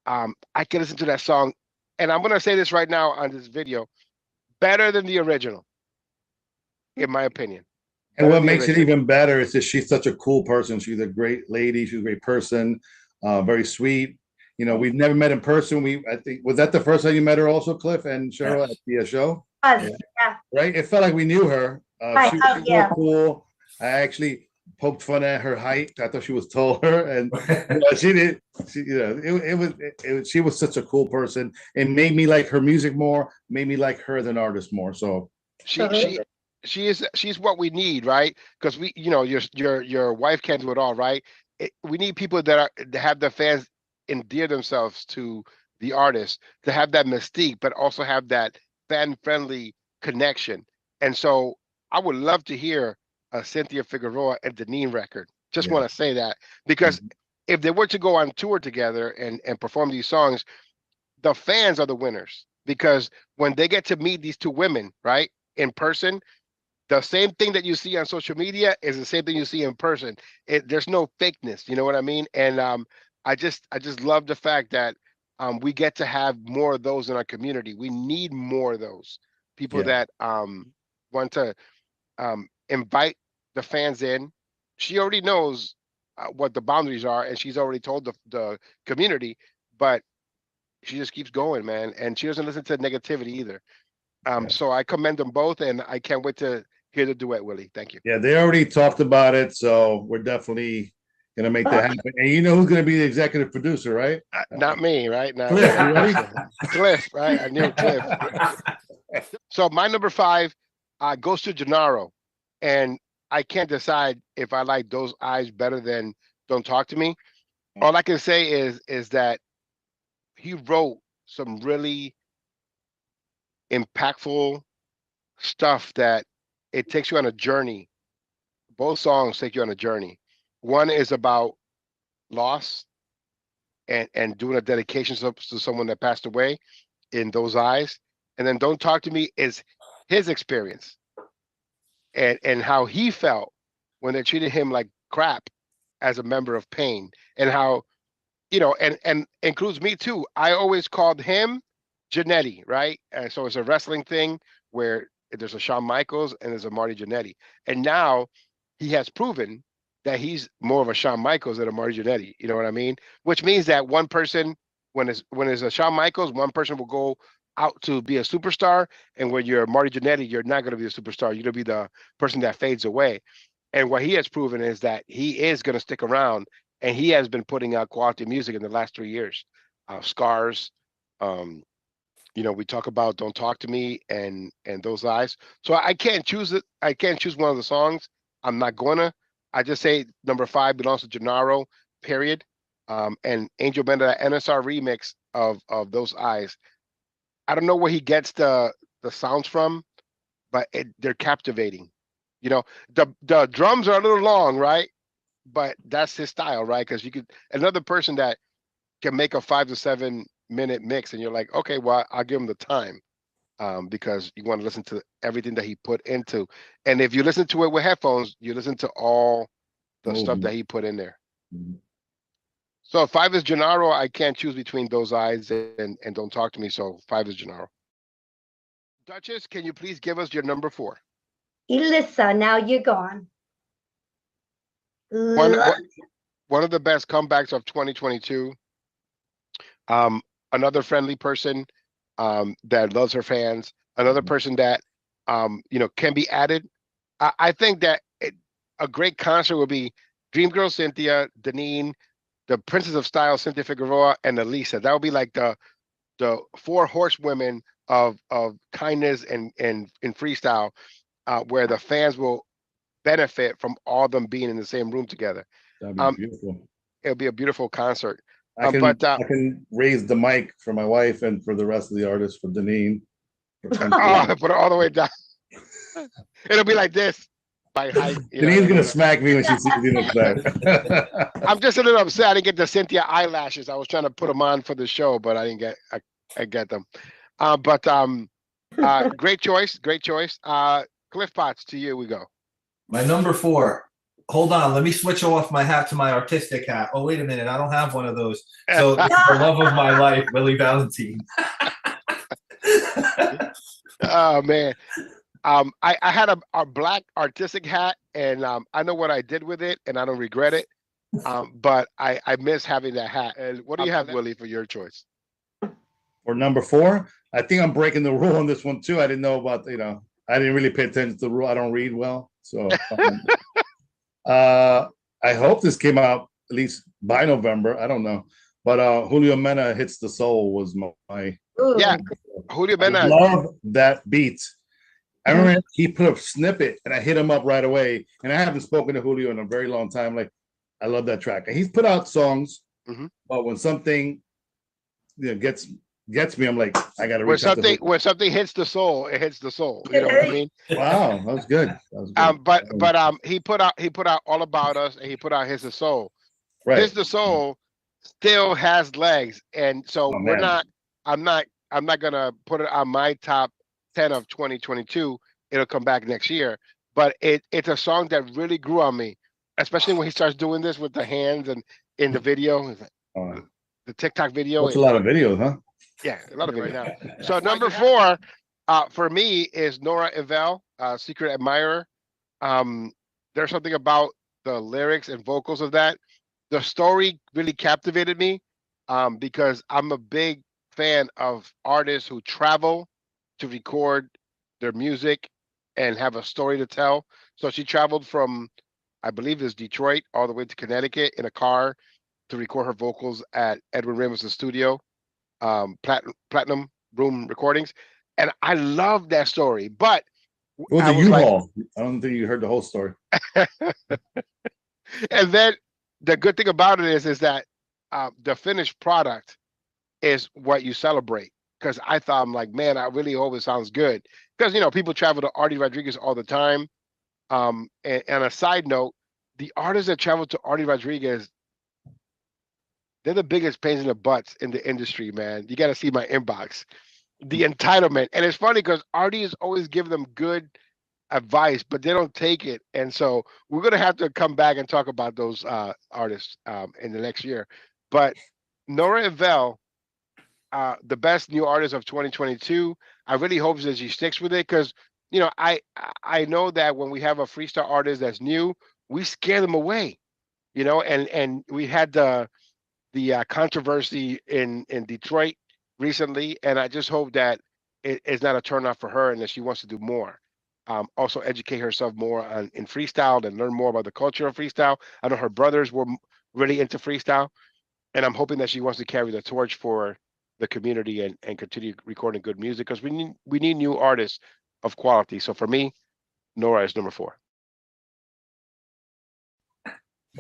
I can listen to that song, and I'm gonna say this right now on this video, better than the original, in my opinion. And what makes it even better is that she's such a cool person. She's a great lady. She's a great person, very sweet. We've never met in person. I think, was that the first time you met her also, Cliff and Cheryl, at the show? Yeah. Right? It felt like we knew her. She was yeah. cool. I actually poked fun at her height. I thought she was taller, and she did. She was such a cool person. It made me like her music more. Made me like her as an artist more. So she's what we need, right? Because we, your wife can't do it all, right? We need people that have the fans endear themselves to the artist, to have that mystique, but also have that fan-friendly connection. And so I would love to hear a Cynthia Figueroa and Deneen record. Just want to say that, because if they were to go on tour together and perform these songs, the fans are the winners, because when they get to meet these 2 women, right, in person, the same thing that you see on social media is the same thing you see in person. There's no fakeness, you know what I mean? And I just love the fact that we get to have more of those in our community. We need more of those people that want to invite the fans in. She already knows what the boundaries are, and she's already told the community, but she just keeps going, man. And she doesn't listen to negativity either. So I commend them both, and I can't wait to hear the duet, Willie. Thank you. Yeah, they already talked about it, so we're definitely gonna make that happen. And you know who's gonna be the executive producer, right? Not me, right? Not Cliff, you ready? Cliff, right? I knew Cliff. So my number 5 goes to Gennaro, and I can't decide if I like Those Eyes better than Don't Talk to Me. All I can say is that he wrote some really impactful stuff that it takes you on a journey. Both songs take you on a journey. One is about loss and doing a dedication to someone that passed away, in Those Eyes. And then Don't Talk to Me is his experience and how he felt when they treated him like crap as a member of Pain, and how, you know, and includes me too. I always called him Jannetty, right? And so it's a wrestling thing where there's a Shawn Michaels and there's a Marty Jannetty. And now he has proven that he's more of a Shawn Michaels than a Marty Jannetty. You know what I mean? Which means that one person, when it's a Shawn Michaels, one person will go out to be a superstar, and when you're Marty Jannetty, you're not going to be a superstar. You're going to be the person that fades away. And what he has proven is that he is going to stick around, and he has been putting out quality music in the last 3 years. Scars, you know, we talk about Don't Talk to Me and Those Eyes. So I can't choose it. I can't choose one of the songs. I'm not gonna. I just say number 5 belongs to Gennaro, period. And Angel Bender, that NSR remix of Those Eyes. I don't know where he gets the sounds from, but they're captivating. You know, the drums are a little long, right? But that's his style, right? Because you could, another person that can make a 5 to 7 minute mix, and you're like, okay, well, I'll give him the time, because you want to listen to everything that he put into. And if you listen to it with headphones, you listen to all the stuff that he put in there. So 5 is Gennaro. I can't choose between Those Eyes and Don't Talk to Me. So 5 is Gennaro. Duchess, can you please give us your number 4? Elissa, Now You're Gone. One of the best comebacks of 2022. Another friendly person that loves her fans. Another person that you know, can be added. I think that a great concert would be Dream Girl Cynthia, Deneen, the Princess of Style Cynthia Figueroa, and Elisa. That would be like the 4 horsewomen of kindness and freestyle, where the fans will benefit from all them being in the same room together. That'd be beautiful. It'll be a beautiful concert. I can raise the mic for my wife and for the rest of the artists, for Deneen. Put it all the way down. It'll be like this. Deneen's gonna smack me when she sees me next time. I'm just a little upset. I didn't get the Cynthia eyelashes. I was trying to put them on for the show, but I didn't get. I get them. Great choice. Great choice. Cliff Potts, to you we go. My number 4. Hold on, let me switch off my hat to my artistic hat. Oh, wait a minute, I don't have one of those. So the love of my life, Willie Valentin. Oh man. I had a black artistic hat, and I know what I did with it, and I don't regret it. But I miss having that hat. And what do you have, Willie, for your choice? For number 4, I think I'm breaking the rule on this one too. I didn't know about, you know, I didn't really pay attention to the rule. I don't read well, so I hope this came out at least by November. I don't know, but Julio Mena, Hits the Soul was my yeah. Julio Mena, I love that beat. I remember he put a snippet and I hit him up right away. And I haven't spoken to Julio in a very long time. Like, I love that track. And he's put out songs, but when something, you know, gets me, I'm like, I gotta reach out to Julio. When something hits the soul, it hits the soul. You know what I mean? Wow, that was good. But he put out All About Us, and he put out Hits the Soul. Right. Hits the Soul still has legs, and so I'm not gonna put it on my top 10 of 2022. It'll come back next year, but it's a song that really grew on me, especially when he starts doing this with the hands and in the video, the TikTok video. That's a lot of videos, huh? Yeah, a lot of it right now. So number 4 for me is Nora Evel, Secret Admirer. There's something about the lyrics and vocals of that. The story really captivated me, because I'm a big fan of artists who travel to record their music and have a story to tell. So she traveled from, I believe it's Detroit, all the way to Connecticut in a car to record her vocals at Edwin Ramos' studio, Platinum Room Recordings. And I love that story. But it was a U-Haul. I don't think you heard the whole story. And then the good thing about it is that the finished product is what you celebrate. Because I thought, I'm like, man, I really hope it sounds good. Because people travel to Artie Rodriguez all the time. And a side note, the artists that travel to Artie Rodriguez, they're the biggest pains in the butts in the industry, man. You got to see my inbox. The entitlement. And it's funny because Artie is always giving them good advice, but they don't take it. And so we're going to have to come back and talk about those artists in the next year. But Nora Evelle, the best new artist of 2022. I really hope that she sticks with it because, I know that when we have a freestyle artist that's new, we scare them away, and we had the controversy in Detroit recently, and I just hope that it's not a turnoff for her and that she wants to do more. Also educate herself more in freestyle and learn more about the culture of freestyle. I know her brothers were really into freestyle, and I'm hoping that she wants to carry the torch for the community and continue recording good music because we need new artists of quality. So for me, Nora is number 4.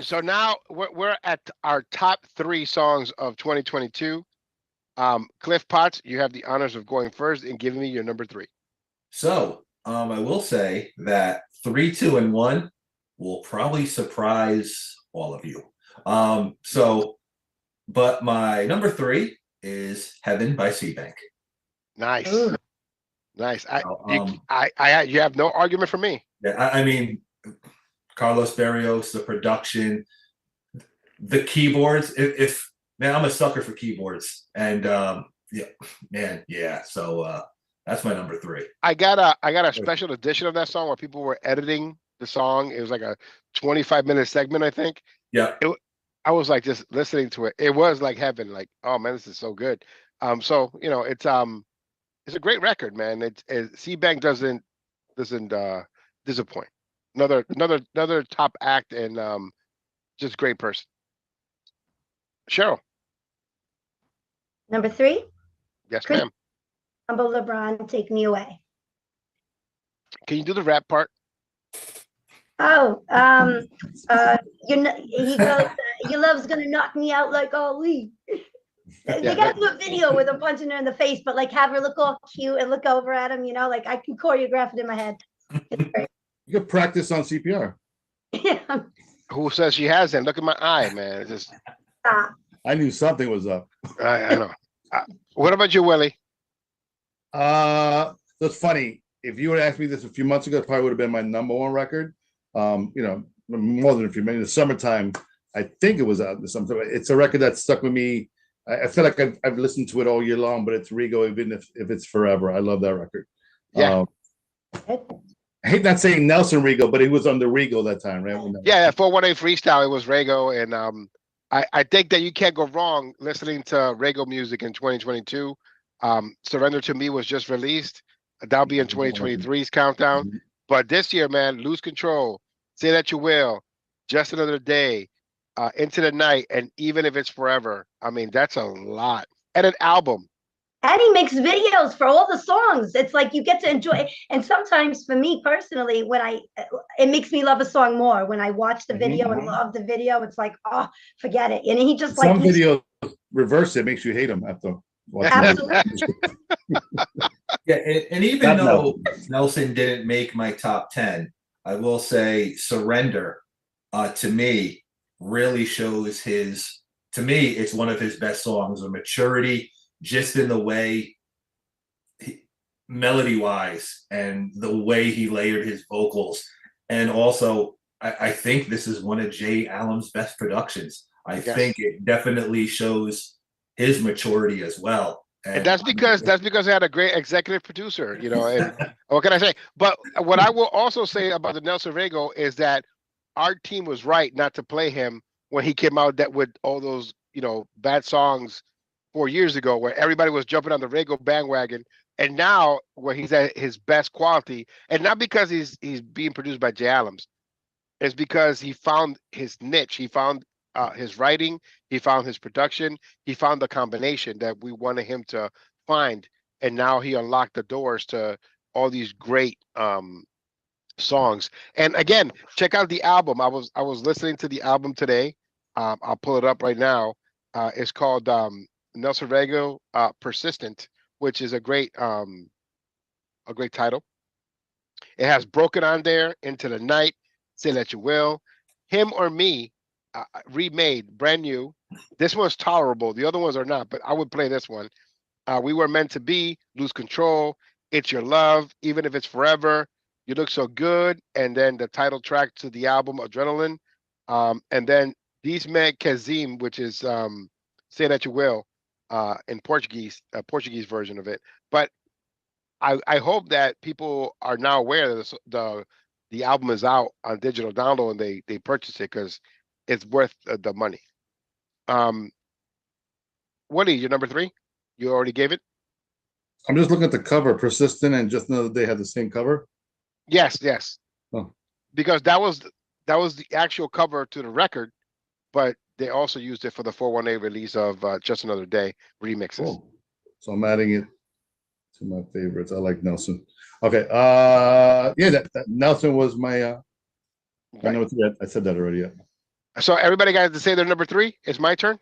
So now we're at our top 3 songs of 2022. Cliff Potts, you have the honors of going first and giving me your number 3. So I will say that 3, 2, and 1 will probably surprise all of you. But my number 3 is Heaven by C-Bank. Nice. Ooh. Nice. You have no argument for me. Yeah, I mean, Carlos Berrios, the production, the keyboards. If man, I'm a sucker for keyboards, and So that's my number 3. I got a special edition of that song where people were editing the song. It was like a 25-minute segment, I think. Yeah. I was like just listening to it. It was like heaven. Like, oh man, this is so good. So it's a great record, man. C-Bank doesn't disappoint. Another top act and just great person. Cheryl. Number 3. Yes, Chris- ma'am. Humble LeBron, Take Me Away. Can you do the rap part? Oh, he goes, your love's gonna knock me out like Ali. They gotta do a video with him punching her in the face, but like have her look all cute and look over at him, like I can choreograph it in my head. It's great. You can practice on CPR. Yeah. Who says she hasn't? Look at my eye, man. It's just I knew something was up. I know. What about you, Willie? That's funny. If you would ask me this a few months ago, it probably would have been my number 1 record. More than a few minutes. In the summertime, I think it was out. It's a record that stuck with me. I feel like I've listened to it all year long, but it's Rigo, even if it's forever. I love that record. Yeah. I hate not saying Nelson Rigo, but he was under Rigo that time, right? Yeah, 418 Freestyle, it was Rego. And I think that you can't go wrong listening to Rego music in 2022. Surrender to Me was just released. That'll be in 2023's countdown. Mm-hmm. But this year, man, Lose Control, Say That You Will, Just Another Day, Into the Night, and Even If It's Forever. I mean, that's a lot. And an album. And he makes videos for all the songs. It's like you get to enjoy it. And sometimes for me personally, it makes me love a song more. When I watch the video and love the video, it's like, oh, forget it. And he just some videos reverse it, makes you hate him after watching. Absolutely. Yeah, and even though Nelson didn't make my top 10, I will say Surrender, to me, really shows it's one of his best songs, a maturity, just in the way, melody-wise, and the way he layered his vocals. And also, I think this is one of Jay Allen's best productions. I think it definitely shows his maturity as well. And that's because I had a great executive producer, and what can I say? But what I will also say about the Nelson Rego is that our team was right not to play him when he came out with all those, bad songs 4 years ago, where everybody was jumping on the Rego bandwagon. And now where he's at his best quality, and not because he's being produced by Jay Allams, it's because he found his niche. He found his writing, he found his production, he found the combination that we wanted him to find, and now he unlocked the doors to all these great songs. And again, check out the album. I was listening to the album today. I'll pull it up right now. It's called Nelson Rego, Persistent, which is a great title. It has Broken on there, Into the Night, Say That You Will, Him or Me, remade, brand new. This one's tolerable. The other ones are not, but I would play this one. We Were Meant to Be, Lose Control, It's Your Love, Even If It's Forever, You Look So Good, and then the title track to the album, Adrenaline. And then Diz Me Kazim, which is Say That You Will, in Portuguese, a Portuguese version of it. But I hope that people are now aware that the album is out on digital download and they purchase it because it's worth the money. Willie, your number 3? You already gave it? I'm just looking at the cover, Persistent, and Just Another Day had the same cover. Yes. Oh. Because that was the actual cover to the record, but they also used it for the 418 release of Just Another Day remixes. Cool. So I'm adding it to my favorites. I like Nelson. Okay. Yeah, that Nelson was my my number 3. I said that already. Yeah. So everybody got to say their number 3. It's my turn.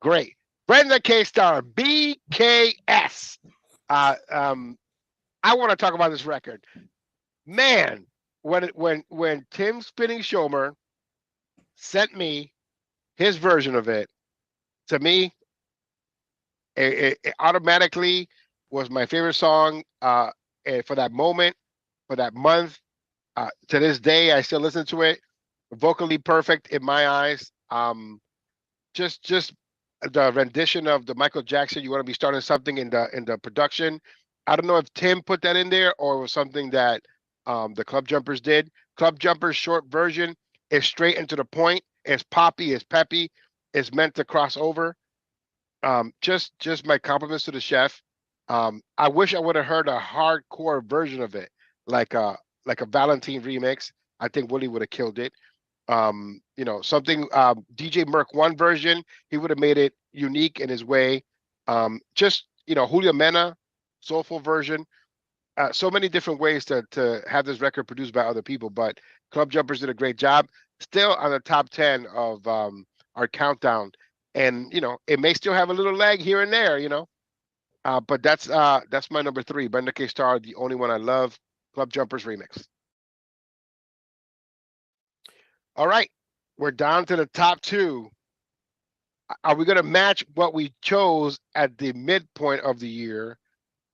Great. Brenda K. Star, BKS. I want to talk about this record. Man, when Tim Spinning Schomer sent me his version of it, to me, it automatically was my favorite song for that moment, for that month. To this day, I still listen to it. Vocally perfect in my eyes. Just the rendition of the Michael Jackson, You Want to Be Starting Something in the production. I don't know if Tim put that in there or it was something that the Club Jumpers did. Club Jumpers short version is straight and to the point. It's poppy, it's peppy, it's meant to cross over. Just my compliments to the chef. I wish I would have heard a hardcore version of it, like a Valentin remix. I think Willie would have killed it. Something DJ Merc 1 version, he would have made it unique in his way. Julio Mena, soulful version. So many different ways to have this record produced by other people, but Club Jumpers did a great job. Still on the top 10 of our countdown, and it may still have a little lag here and there, but that's my number 3. Brenda K. Star, The Only One I Love, Club Jumpers remix. All right, we're down to the top 2. Are we going to match what we chose at the midpoint of the year?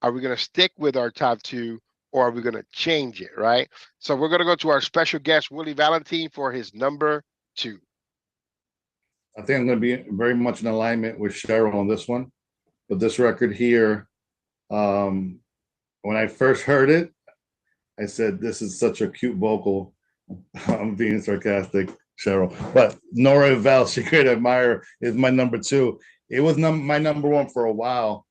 Are we going to stick with our top 2, or are we going to change it, right? So we're going to go to our special guest, Willie Valentin, for his number 2. I think I'm going to be very much in alignment with Cheryl on this one. But this record here, when I first heard it, I said, this is such a cute vocal. I'm being sarcastic, Cheryl. But Nora Val, She Great Admirer, is my number 2. It was my number 1 for a while.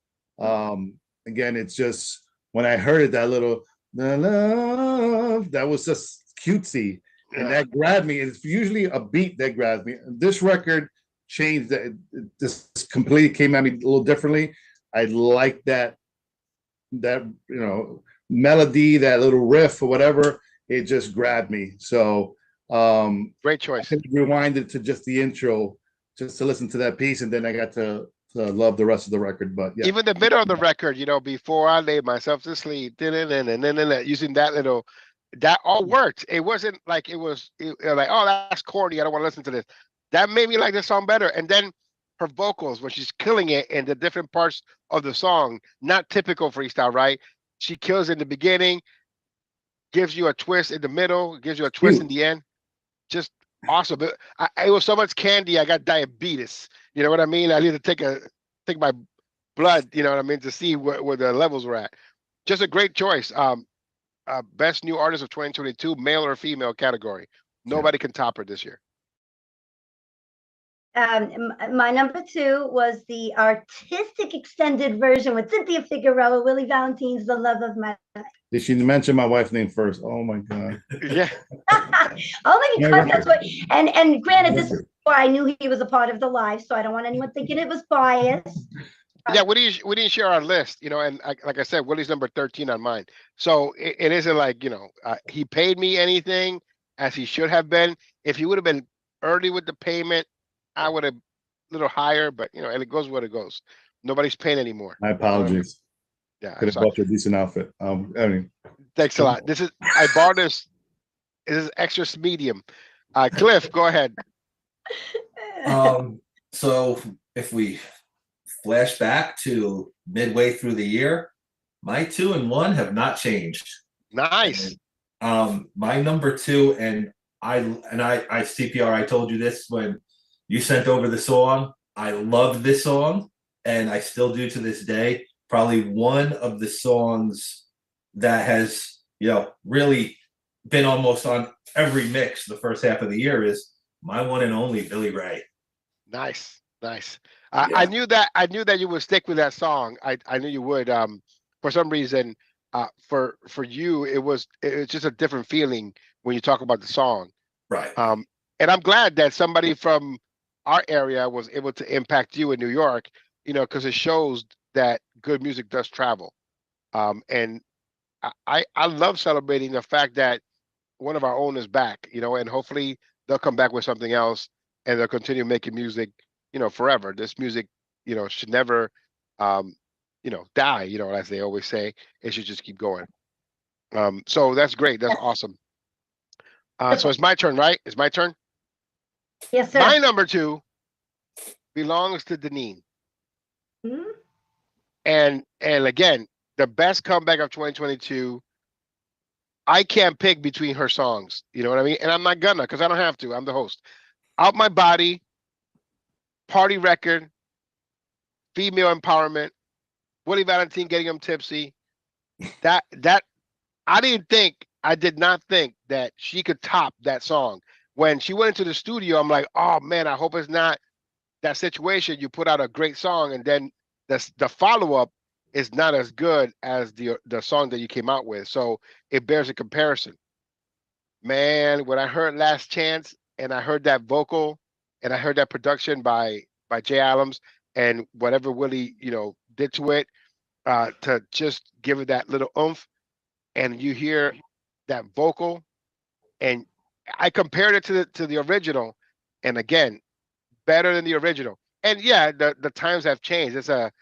Again, it's just, when I heard it, that little, love, that was just cutesy. And that grabbed me. It's usually a beat that grabs me. This record changed that. This completely came at me a little differently. I like that melody, that little riff or whatever. It just grabbed me. So great choice. I rewinded to just the intro, just to listen to that piece, and then I got to love the rest of the record. But yeah, even the middle of the record, before I lay myself to sleep, using that little. That all worked. It wasn't like it was like, oh, that's corny, I don't want to listen to this. That made me like the song better. And then her vocals, when she's killing it in the different parts of the song, not typical freestyle, right? She kills in the beginning, gives you a twist in the middle, gives you a twist in the end. Just awesome. But it was so much candy, I got diabetes. You know what I mean? I need to take my blood, to see where the levels were at. Just a great choice. Best new artist of 2022, male or female category. Nobody can top her this year. My number 2 was the artistic extended version with Cynthia Figueroa, Willie Valentin's The Love of My Life. Did she mention my wife's name first? Oh my God. Yeah. Only because that's what, and granted, this is why I knew he was a part of the live, so I don't want anyone thinking it was biased. Yeah, we didn't share our list, and like I said, Willie's number 13 on mine. So it isn't like, he paid me anything as he should have been. If he would have been early with the payment, I would have little higher, but and it goes where it goes. Nobody's paying anymore. My apologies. Yeah, could have bought you a decent outfit. I mean, thanks a lot. I bought this. This is extra medium. Cliff, go ahead. So if we flash back to midway through the year, my 2 and 1 have not changed. Nice. And, my number 2, and I CPR. I told you this when you sent over the song. I love this song, and I still do to this day. Probably one of the songs that has really been almost on every mix the first half of the year is my one and only Billy Ray. Nice. I knew that you would stick with that song. I knew you would. For some reason, for you, it's just a different feeling when you talk about the song. Right. And I'm glad that somebody from our area was able to impact you in New York, because it shows that good music does travel. And I love celebrating the fact that one of our own is back, and hopefully they'll come back with something else and they'll continue making music, forever. This music, should never, die, as they always say. It should just keep going. So that's great. That's awesome. So it's my turn, right? It's my turn. Yes, sir. My number 2 belongs to Deneen. Mm-hmm. And again, the best comeback of 2022. I can't pick between her songs. You know what I mean? And I'm not gonna, because I don't have to. I'm the host. Out My Body, Party Record, Female Empowerment, Willie Valentin Getting Him Tipsy. That I did not think that she could top that song. When she went into the studio, I'm like, oh man, I hope it's not that situation. You put out a great song and then the follow-up is not as good as the song that you came out with. So it bears a comparison. Man, when I heard Last Chance and I heard that vocal and I heard that production by Jay Adams and whatever Willie, did to it, to just give it that little oomph, and you hear that vocal, and I compared it to the original, and again, better than the original. And yeah, the times have changed. It's a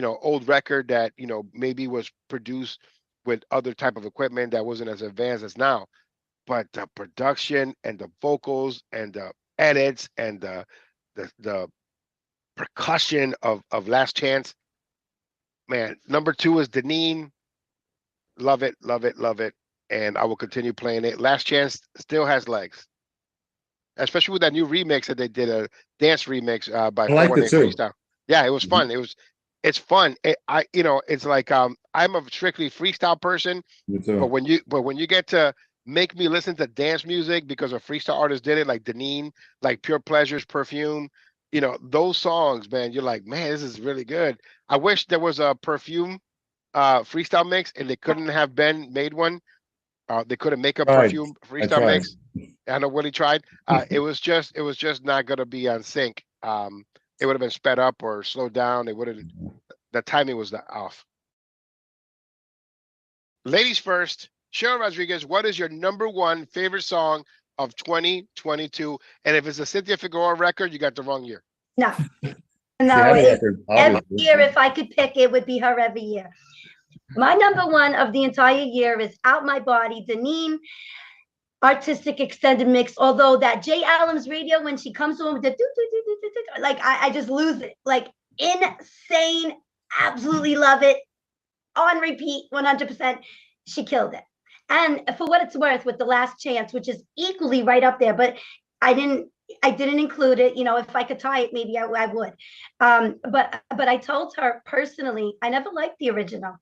old record that maybe was produced with other type of equipment that wasn't as advanced as now, but the production and the vocals and the edits and the percussion of Last Chance, man. Number 2 is Deneen. Love it, and I will continue playing it. Last Chance still has legs, especially with that new remix that they did, a dance remix by I liked it too. Freestyle. Yeah, it was fun. It's fun. It's like I'm a strictly freestyle person, Me too. but when you get to make me listen to dance music because a freestyle artist did it, like Deneen, like Pure Pleasures, Perfume, those songs, man, you're like, man, this is really good. I wish there was a Perfume freestyle mix and they couldn't have made one. They couldn't make a Perfume freestyle mix. I know Willie tried. It was just not gonna be on sync. It would have been sped up or slowed down. The timing was off. Ladies first, Cheryl Rodriguez, what is your number 1 favorite song of 2022? And if it's a Cynthia Figueroa record, you got the wrong year. No, every year, if I could pick, it would be her every year. My number 1 of the entire year is Out My Body, Deneen artistic extended mix. Although that Jay Adams radio, when she comes on with the like, I just lose it. Like, insane, absolutely love it. On repeat, 100%. She killed it. And for what it's worth, with The Last Chance, which is equally right up there, but I didn't include it. If I could tie it, maybe I would. But I told her personally, I never liked the original.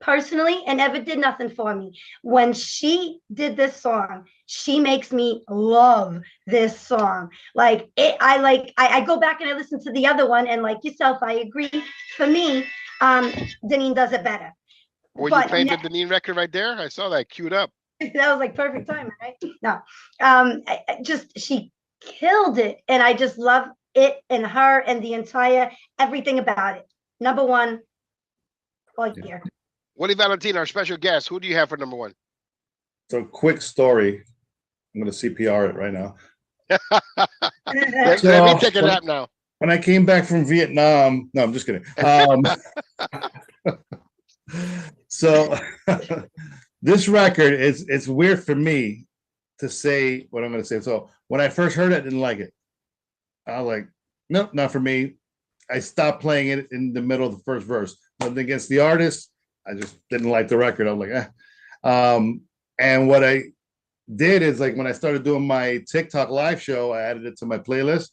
Personally, and never did nothing for me. When she did this song, she makes me love this song. Like, I go back and I listen to the other one, and like yourself, I agree. For me, Deneen does it better. Were you playing the Deneen record right there? I saw that queued up. That was like perfect timing, right? No, she killed it, and I just love it and her and the entire everything about it. Number 1, all year. Willie Valentin, our special guest. Who do you have for number 1? So, quick story. I'm going to CPR it right now. Let me take a nap now. when I came back from Vietnam, no, I'm just kidding. So this record it's weird for me to say what I'm going to say. So when I first heard it, I didn't like it. I was like, nope, not for me. I stopped playing it in the middle of the first verse. Nothing against the artist. I just didn't like the record. I was like, and what I did is like when I started doing my TikTok live show, I added it to my playlist.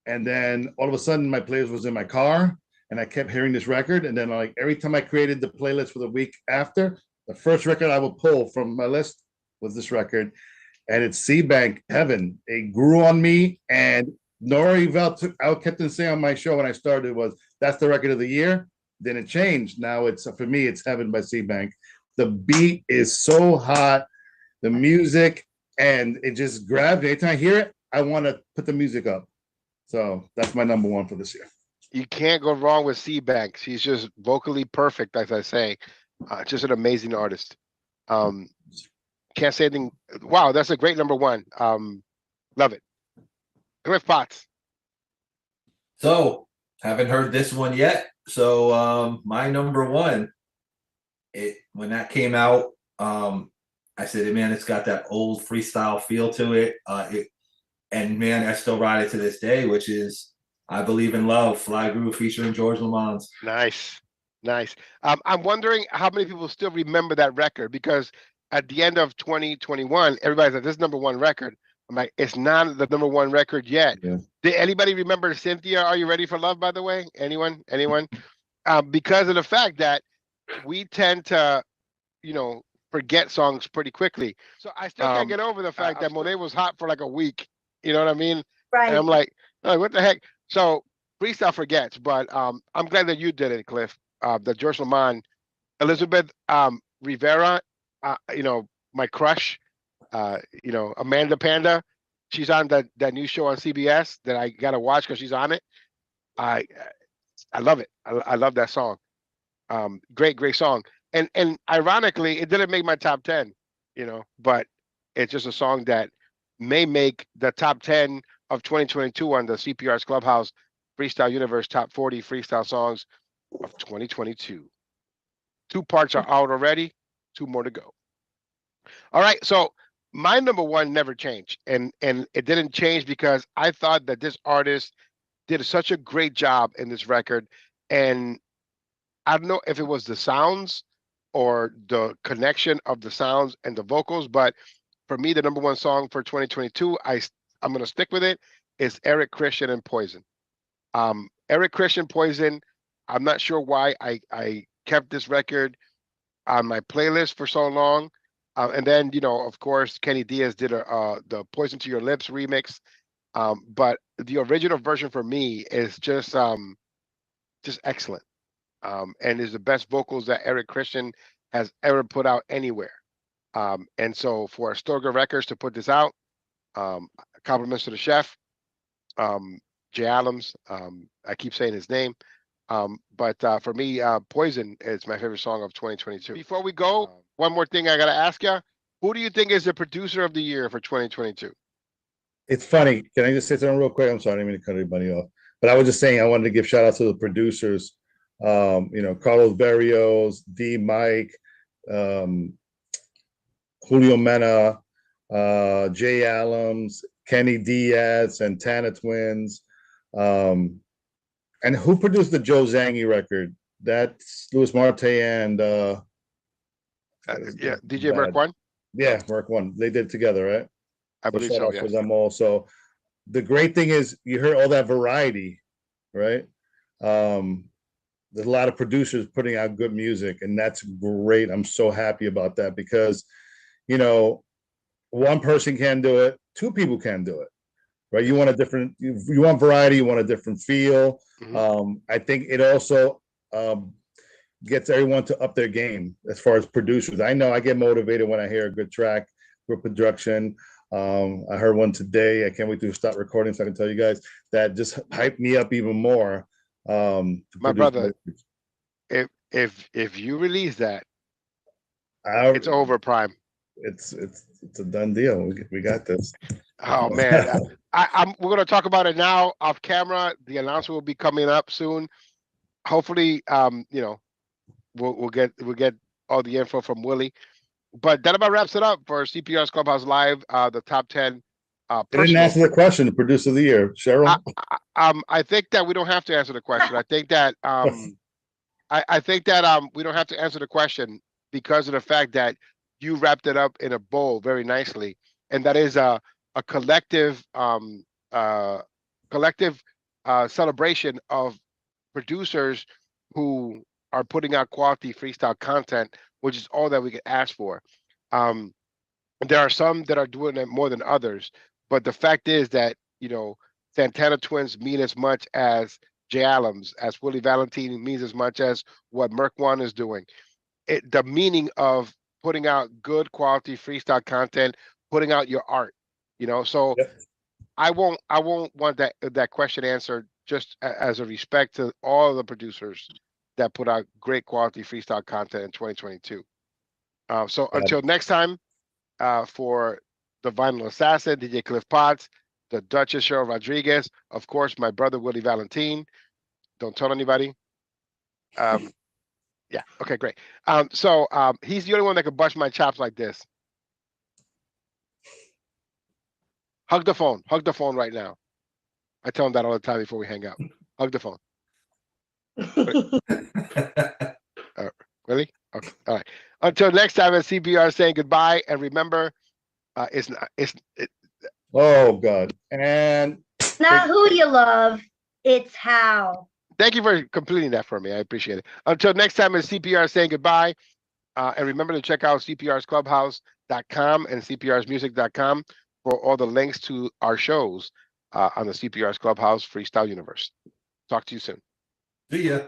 And then all of a sudden my playlist was in my car and I kept hearing this record. And then like every time I created the playlist for the week after, the first record I would pull from my list was this record. And it's C-Bank Heaven. It grew on me. And Nori I kept on saying on my show when I started was, that's the record of the year. Then it changed. Now it's, for me, it's Heaven by C-Bank. The beat is so hot, the music, and it just grabs me. Every time I hear it, I want to put the music up. So that's my number one for this year. You can't go wrong with C-Bank. She's just vocally perfect, as I say. Just an amazing artist. Can't say anything. Wow, that's a great number one. Love it. Cliff Potts. So, haven't heard this one yet. So, my number one, when that came out, I said, man, it's got that old freestyle feel to it. And man, I still ride it to this day, which is I Believe in Love, Fly Groove featuring George Lamont. Nice. I'm wondering how many people still remember that record, because at the end of 2021, everybody's like, this is number one record. I'm like, it's not the number one record yet. Yeah. Did anybody remember Cynthia, Are You Ready for Love, by the way? Anyone? Because of the fact that we tend to, forget songs pretty quickly. So I still can't get over the fact that Monet was hot for like a week. You know what I mean? Right. And I'm like, oh, what the heck? So Freestyle forgets, but I'm glad that you did it, Cliff. The George Lamont, Elizabeth Rivera, my crush, Amanda Panda. She's on that new show on CBS that I gotta watch because she's on it. I love it. I love that song. Great song. And ironically, it didn't make my top 10, but it's just a song that may make the top 10 of 2022 on the CPR's Clubhouse Freestyle Universe Top 40 Freestyle Songs of 2022. 2 parts are out already, 2 more to go. All right, so my number one never changed, and it didn't change because I thought that this artist did such a great job in this record, and I don't know if it was the sounds or the connection of the sounds and the vocals, but for me, the number one song for 2022, I'm going to stick with it, is Eric Christian and Poison. Eric Christian, Poison, I'm not sure why I kept this record on my playlist for so long. And then, of course, Kenny Diaz did the Poison to Your Lips remix. But the original version for me is just excellent. And is the best vocals that Eric Christian has ever put out anywhere. And so for Astorga Records to put this out, compliments to the chef, Jay Adams. I keep saying his name. But for me, Poison is my favorite song of 2022. Before we go, one more thing I got to ask you. Who do you think is the producer of the year for 2022? It's funny. Can I just say something real quick? I'm sorry, I didn't mean to cut anybody off. But I was just saying I wanted to give shout out to the producers. Carlos Barrios, D. Mike, Julio Mena, Jay Allums, Kenny Diaz, Santana Twins. And who produced the Joe Zangi record? That's Luis Marte and DJ Merc One. Yeah, Merc One. They did it together, right? I believe so. Yes. For them all. So the great thing is you heard all that variety, right? There's a lot of producers putting out good music, and that's great. I'm so happy about that because, one person can do it, 2 people can do it, right? You want you want variety, you want a different feel. Mm-hmm. I think it also gets everyone to up their game as far as producers. I know I get motivated when I hear a good track, good production. I heard one today. I can't wait to stop recording so I can tell you guys that just hyped me up even more. My brother, if you release that, it's over, Prime. It's a done deal. We got this. Oh man, we're gonna talk about it now off camera. The announcement will be coming up soon. Hopefully, you know, we'll get all the info from Willie. But that about wraps it up for CPR's Clubhouse Live. The top 10. I didn't answer the question. The producer of the year, Cheryl. I think that we don't have to answer the question. I think that I think that we don't have to answer the question because of the fact that you wrapped it up in a bowl very nicely, and that is a collective celebration of producers who are putting out quality freestyle content, which is all that we can ask for. There are some that are doing it more than others, but the fact is that, you know, Santana Twins mean as much as J Allums, as Willie Valentin means as much as what Merc One is doing. The meaning of putting out good quality freestyle content, putting out your art, you know. So Yep. I won't want that question answered, just as a respect to all of the producers that put out great quality freestyle content in 2022. So until next time, for the Vinyl Assassin, DJ Cliff Potts, the Duchess Cheryl Rodriguez, of course, my brother Willie Valentin. Don't tell anybody. Yeah, okay, great. So he's the only one that can bust my chops like this. Hug the phone right now. I tell him that all the time before we hang out. Hug the phone. Really? Okay. All right. Until next time at CPR saying goodbye. And remember, Oh God. And It's not who you love, it's how. Thank you for completing that for me. I appreciate it. Until next time at CPR saying goodbye. And remember to check out CPRsClubhouse.com and CPRsmusic.com for all the links to our shows on the CPR's Clubhouse Freestyle Universe. Talk to you soon. See ya.